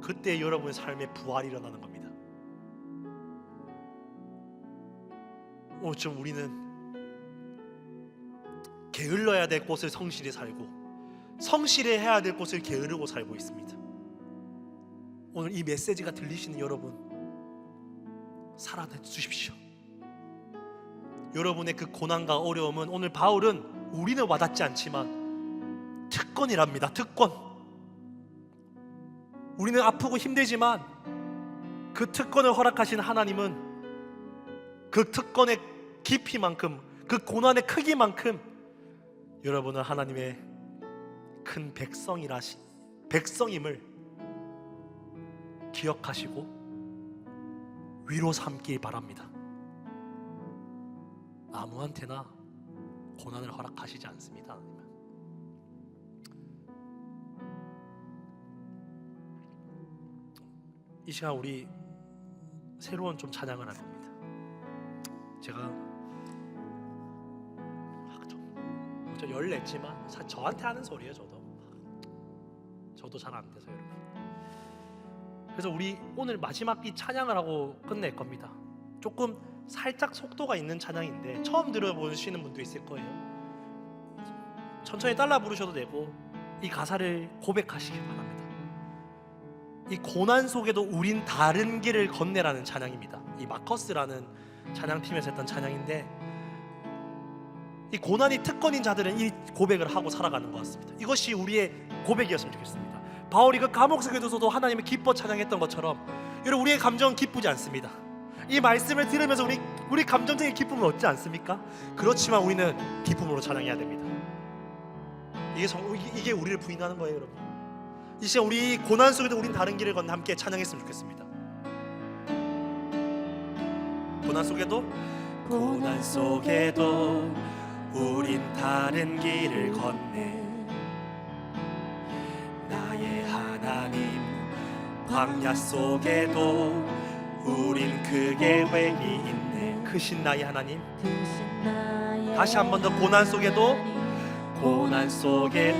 그때 여러분의 삶에 부활이 일어나는 겁니다. 오늘 좀 우리는 게을러야 될 곳을 성실히 살고, 성실해야 될 곳을 게으르고 살고 있습니다. 오늘 이 메시지가 들리시는 여러분, 살아주십시오. 여러분의 그 고난과 어려움은, 오늘 바울은 우리는 와닿지 않지만 특권이랍니다. 특권. 우리는 아프고 힘들지만 그 특권을 허락하신 하나님은 그 특권의 깊이만큼, 그 고난의 크기만큼 여러분은 하나님의 큰 백성임을 기억하시고 위로 삼길 바랍니다. 아무한테나 고난을 허락하시지 않습니다. 이 시간 우리 새로운 좀 찬양을 할 겁니다. 제가 저 열냈지만 저한테 하는 소리예요. 저도 잘 안 돼서 여러분. 그래서 우리 오늘 마지막 이 찬양을 하고 끝낼 겁니다. 조금 살짝 속도가 있는 찬양인데 처음 들어보시는 분도 있을 거예요. 천천히 따라 부르셔도 되고 이 가사를 고백하시길 바랍니다. 이 고난 속에도 우린 다른 길을 건네라는 찬양입니다. 이 마커스라는 찬양팀에서 했던 찬양인데, 이 고난이 특권인 자들은 이 고백을 하고 살아가는 것 같습니다. 이것이 우리의 고백이었으면 좋겠습니다. 바울이 그 감옥 속에서도 하나님을 기뻐 찬양했던 것처럼 여러분, 우리의 감정은 기쁘지 않습니다. 이 말씀을 들으면서 우리 감정적인 기쁨을 얻지 않습니까? 그렇지만 우리는 기쁨으로 찬양해야 됩니다. 이게 우리를 부인하는 거예요, 여러분. 이 시간 우리 고난 속에도 우린 다른 길을 건너 함께 찬양했으면 좋겠습니다. 고난 속에도 우린 다른 길을 건네 나의 하나님, 광야 속에도 우린 그 계획이 있네. 크신 나의 하나님. 다시 한 번 더, 고난 속에도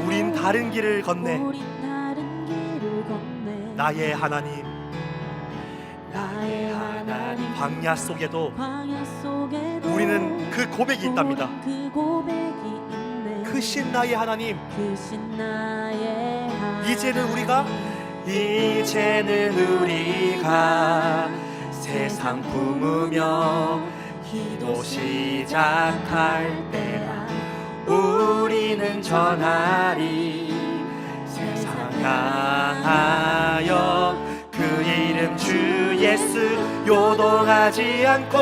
우린 다른 길을 건네 나의 하나님, 광야 속에도 우리는 그 고백이 있답니다. 크신 나의 하나님. 이제는 우리가 세상 품으며 기도 시작할 때가 우리는 전하리. 세상 향하여 그 이름 주 예수 요동하지 않고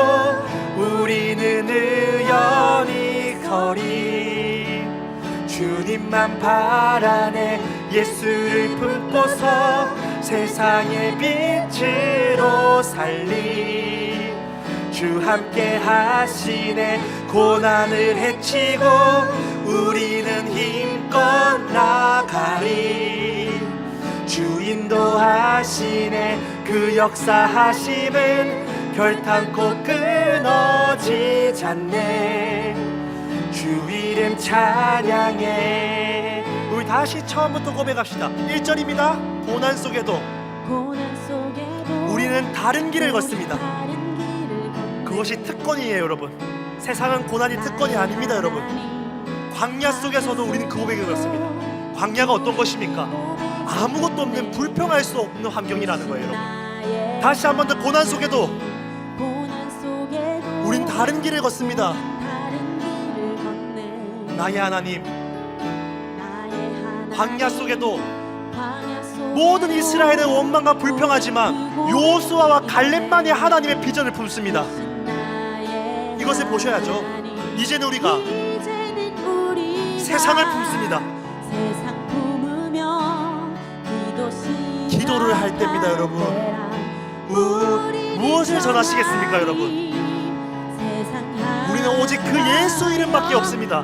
우리는 의연히 거리 주님만 바라네. 예수를 품고서 세상의 빛으로 살리. 주 함께 하시네. 고난을 헤치고 우리는 힘껏 나가리. 주 인도하시네. 그 역사하심은 결탄코 끊어지지 않네. 주 이름 찬양해. 우리 다시 처음부터 고백합시다. 1절입니다. 고난 속에도 우리는 다른 길을 걷습니다. 그것이 특권이에요, 여러분. 세상은 고난이 특권이 아닙니다, 여러분. 광야 속에서도 우리는 그 고백을 걷습니다. 광야가 어떤 것입니까? 아무것도 없는, 불평할 수 없는 환경이라는 거예요, 여러분. 다시 한 번 더, 고난 속에도 우린 다른 길을 걷습니다. 나의 하나님. 광야 속에도 모든 이스라엘은 원망과 불평하지만 여호수아와 갈렙만이 하나님의 비전을 품습니다. 이것을 보셔야죠. 이제는 우리가 세상을 품습니다. 기도를 할 때입니다, 여러분. 무엇을 전하시겠습니까, 여러분? 우리는 오직 그 예수 이름밖에 없습니다.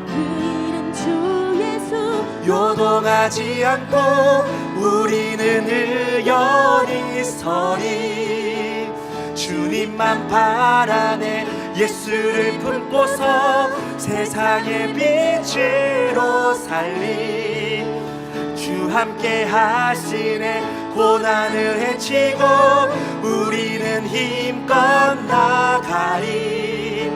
요동하지 않고 우리는 의연히 서리. 주님만 바라네. 예수를 품고서 세상의 빛으로 살리. 주 함께 하시네. 고난을 헤치고 우리는 힘껏 나가리.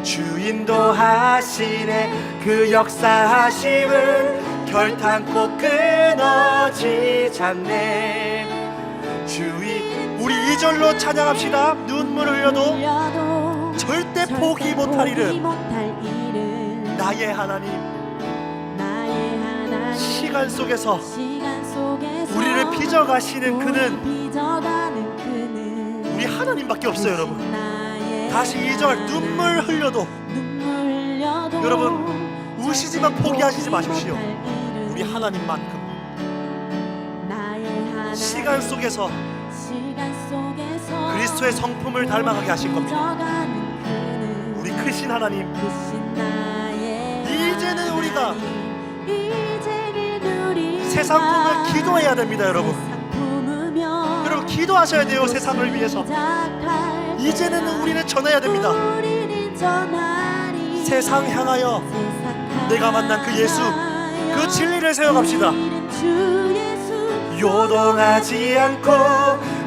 주 인도하시네. 그 역사하심은 결탄코 끊어지지 않네. 우리 2절로 찬양합시다. 눈물 흘려도 절대 포기 못할 이름. 나의 하나님. 시간 속에서 우리를 빚어가시는 그는 우리 하나님밖에 없어요, 여러분. 다시 2절, 눈물 흘려도. 여러분, 우시지만 포기하시지 마십시오. 우리 하나님만큼 시간 속에서 시간 속에서 그리스도의 성품을 닮아가게 하신 겁니다. 져가는 그는 우리 크신 하나님, 크신 나의 이제는 우리가 하나님, 이제는 우리가 세상 품을 기도해야 됩니다. 여러분, 세상 품으며 여러분 기도하셔야 돼요. 세상을 위해서. 시작할 이제는 때가 우리는 전해야 됩니다. 우리는 전하리. 세상 향하여 세상 내가 만난 그 예수, 향하여 그 진리를 세워갑시다. 우리는 주 예수 요동하지 않고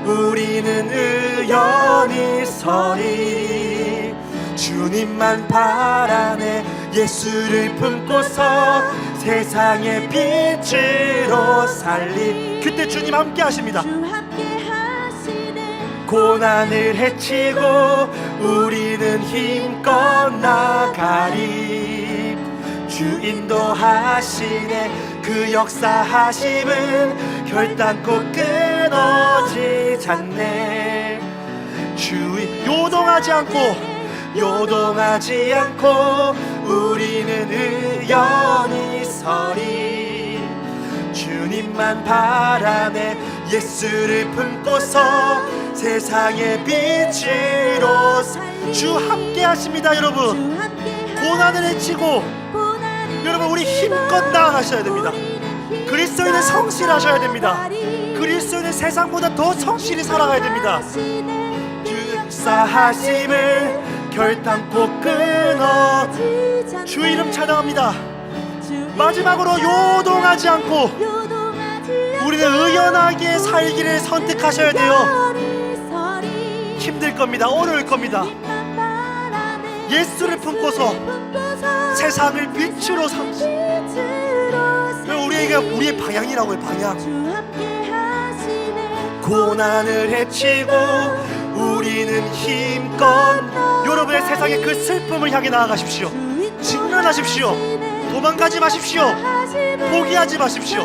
우리는 의연히 서리. 주님만 바라네 예수를 품고서 세상의 빛으로 살리. 그때 주님 함께 하십니다. 주 함께 하시네. 고난을 헤치고 우리는 힘껏 나가리. 주 인도하시네 그 역사하심은 결단코 끊어지지 않네. 주 요동하지 않고 우리는 의연히 서리. 주님만 바라네 예수를 품고서 세상의 빛으로 주 함께 하십니다. 여러분, 주 함께 고난을 헤치고 여러분 우리 힘껏 나아가셔야 됩니다. 그리스도인은 성실하셔야 됩니다. 그리스도인은 세상보다 더 성실히 살아가야 됩니다. 주 역사하심을 결단코 끊어. 주 이름 찬양합니다. 마지막으로 요동하지 않고 우리는 의연하게 살기를 선택하셔야 돼요. 힘들 겁니다. 어려울 겁니다. 예수를 품고서 세상을 빛으로 삼시. 우리에게 우리의 방향이라고요. 방향. 고난을 헤치고 우리는 힘껏. 여러분의 세상의 그 슬픔을 향해 나아가십시오. 직면하십시오. 도망가지 마십시오. 포기하지 마십시오.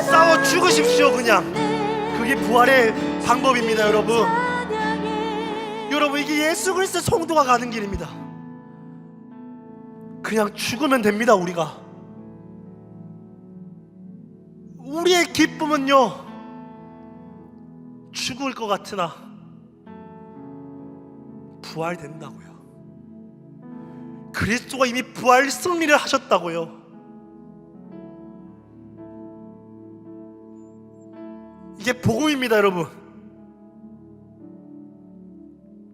싸워 죽으십시오. 그냥 그게 부활의 방법입니다. 여러분, 이게 예수 그리스도 성도가 가는 길입니다. 그냥 죽으면 됩니다. 우리의 기쁨은요, 죽을 것 같으나 부활된다고요. 그리스도가 이미 부활 승리를 하셨다고요. 이게 복음입니다. 여러분,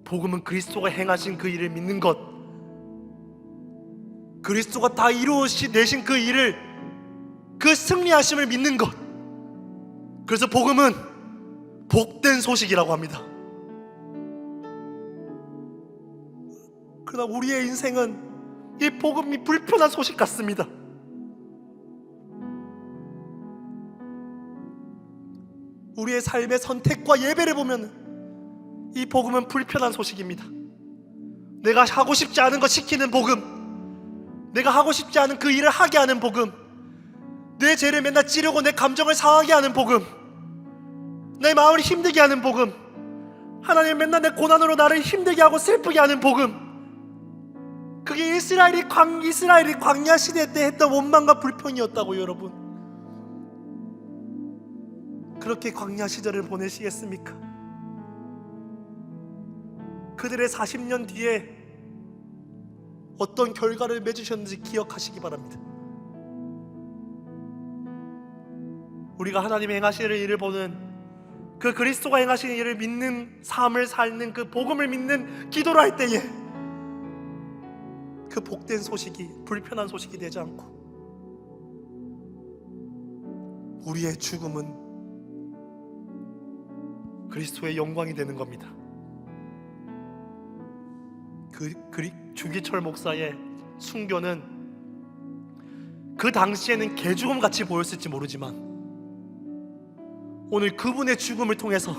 복음은 그리스도가 행하신 그 일을 믿는 것, 그리스도가 다 이루어내신 그 일을, 그 승리하심을 믿는 것. 그래서 복음은 복된 소식이라고 합니다. 그러나 우리의 인생은 이 복음이 불편한 소식 같습니다. 우리의 삶의 선택과 예배를 보면 이 복음은 불편한 소식입니다. 내가 하고 싶지 않은 것 시키는 복음, 내가 하고 싶지 않은 그 일을 하게 하는 복음, 내 죄를 맨날 찌르고 내 감정을 상하게 하는 복음, 내 마음을 힘들게 하는 복음, 하나님 맨날 내 고난으로 나를 힘들게 하고 슬프게 하는 복음. 그게 이스라엘이 광야 시대 때 했던 원망과 불평이었다고요. 여러분, 그렇게 광야 시절을 보내시겠습니까? 그들의 40년 뒤에 어떤 결과를 맺으셨는지 기억하시기 바랍니다. 우리가 하나님의 행하시는 일을 보는, 그 그리스도가 행하시는 일을 믿는 삶을 살는, 그 복음을 믿는 기도를 할 때에 그 복된 소식이 불편한 소식이 되지 않고 우리의 죽음은 그리스도의 영광이 되는 겁니다. 주기철 목사의 순교는 그 당시에는 개죽음 같이 보였을지 모르지만 오늘 그분의 죽음을 통해서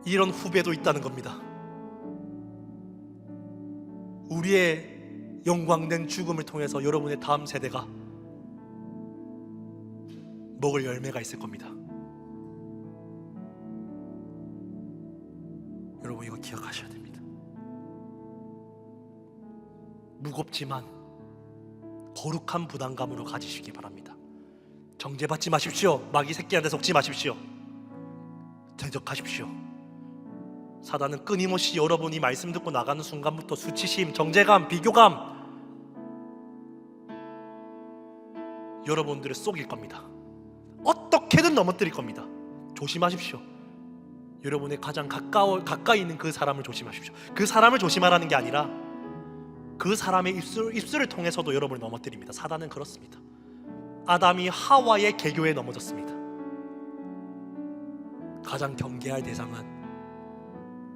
이런 후배도 있다는 겁니다. 우리의 영광된 죽음을 통해서 여러분의 다음 세대가 먹을 열매가 있을 겁니다. 여러분, 이거 기억하셔야 됩니다. 무겁지만 거룩한 부담감으로 가지시기 바랍니다. 정죄받지 마십시오. 마귀 새끼한테 속지 마십시오. 대적하십시오. 사단은 끊임없이 여러분이 말씀 듣고 나가는 순간부터 수치심, 정죄감, 비교감 여러분들을 속일 겁니다. 어떻게든 넘어뜨릴 겁니다. 조심하십시오. 여러분의 가장 가까이 있는 그 사람을 조심하십시오. 그 사람을 조심하라는 게 아니라 그 사람의 입술을 통해서도 여러분을 넘어뜨립니다. 사단은 그렇습니다. 아담이 하와의 계교에 넘어졌습니다. 가장 경계할 대상은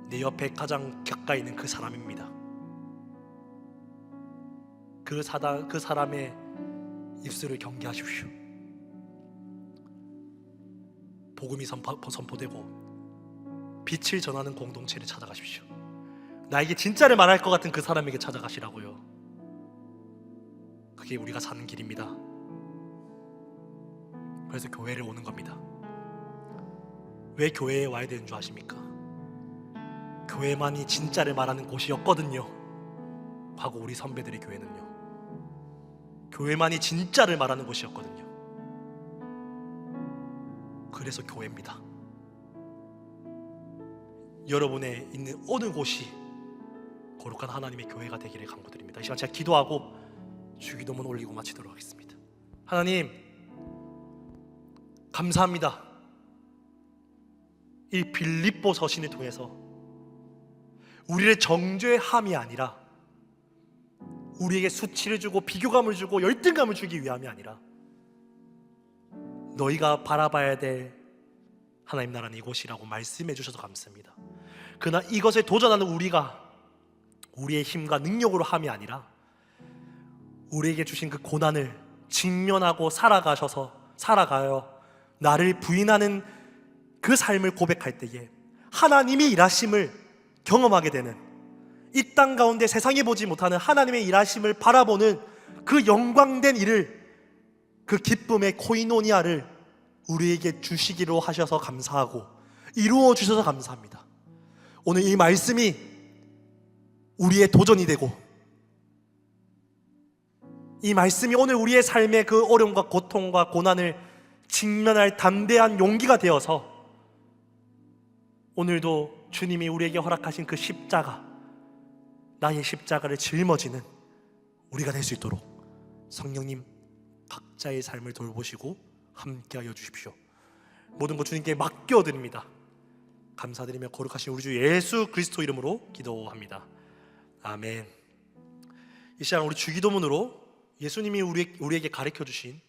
내 옆에 가장 가까이 있는 그 사람입니다. 그 사람의 입술을 경계하십시오. 복음이 선포되고 빛을 전하는 공동체를 찾아가십시오. 나에게 진짜를 말할 것 같은 그 사람에게 찾아가시라고요. 그게 우리가 사는 길입니다. 그래서 교회를 오는 겁니다. 왜 교회에 와야 되는 줄 아십니까? 교회만이 진짜를 말하는 곳이었거든요. 과거 우리 선배들의 교회는요, 교회만이 진짜를 말하는 곳이었거든요. 그래서 교회입니다. 여러분의 있는 어느 곳이 거룩한 하나님의 교회가 되기를 간구드립니다. 이 시간 제가 기도하고 주기도문 올리고 마치도록 하겠습니다. 하나님, 감사합니다. 이 빌립보 서신을 통해서 우리를 정죄함이 아니라, 우리에게 수치를 주고 비교감을 주고 열등감을 주기 위함이 아니라, 너희가 바라봐야 될 하나님 나라는 이곳이라고 말씀해 주셔서 감사합니다. 그러나 이것에 도전하는 우리가 우리의 힘과 능력으로 함이 아니라 우리에게 주신 그 고난을 직면하고 살아가요 나를 부인하는 그 삶을 고백할 때에 하나님이 일하심을 경험하게 되는, 이 땅 가운데 세상이 보지 못하는 하나님의 일하심을 바라보는 그 영광된 일을, 그 기쁨의 코이노니아를 우리에게 주시기로 하셔서 감사하고 이루어 주셔서 감사합니다. 오늘 이 말씀이 우리의 도전이 되고, 이 말씀이 오늘 우리의 삶의 그 어려움과 고통과 고난을 직면할 담대한 용기가 되어서 오늘도 주님이 우리에게 허락하신 그 십자가, 나의 십자가를 짊어지는 우리가 될 수 있도록 성령님 각자의 삶을 돌보시고 함께하여 주십시오. 모든 것 주님께 맡겨드립니다. 감사드리며 거룩하신 우리 주 예수 그리스도 이름으로 기도합니다. 아멘. 이 시간 우리 주기도문으로 예수님이 우리에게 가르쳐 주신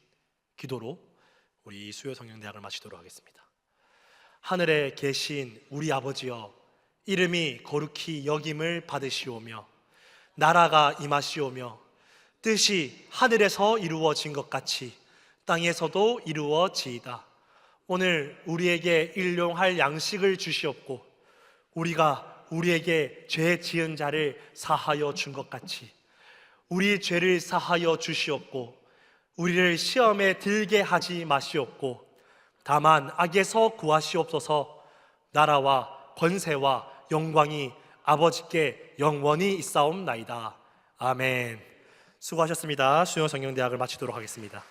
기도로 우리 수요 성령대학을 마치도록 하겠습니다. 하늘에 계신 우리 아버지여, 이름이 거룩히 여김을 받으시오며 나라가 임하시오며 뜻이 하늘에서 이루어진 것 같이 땅에서도 이루어지이다. 오늘 우리에게 일용할 양식을 주시옵고 우리가 우리에게 죄 지은 자를 사하여 준 것 같이 우리 죄를 사하여 주시옵고 우리를 시험에 들게 하지 마시옵고 다만 악에서 구하시옵소서. 나라와 권세와 영광이 아버지께 영원히 있사옵나이다. 아멘. 수고하셨습니다. 수요 성령대학을 마치도록 하겠습니다.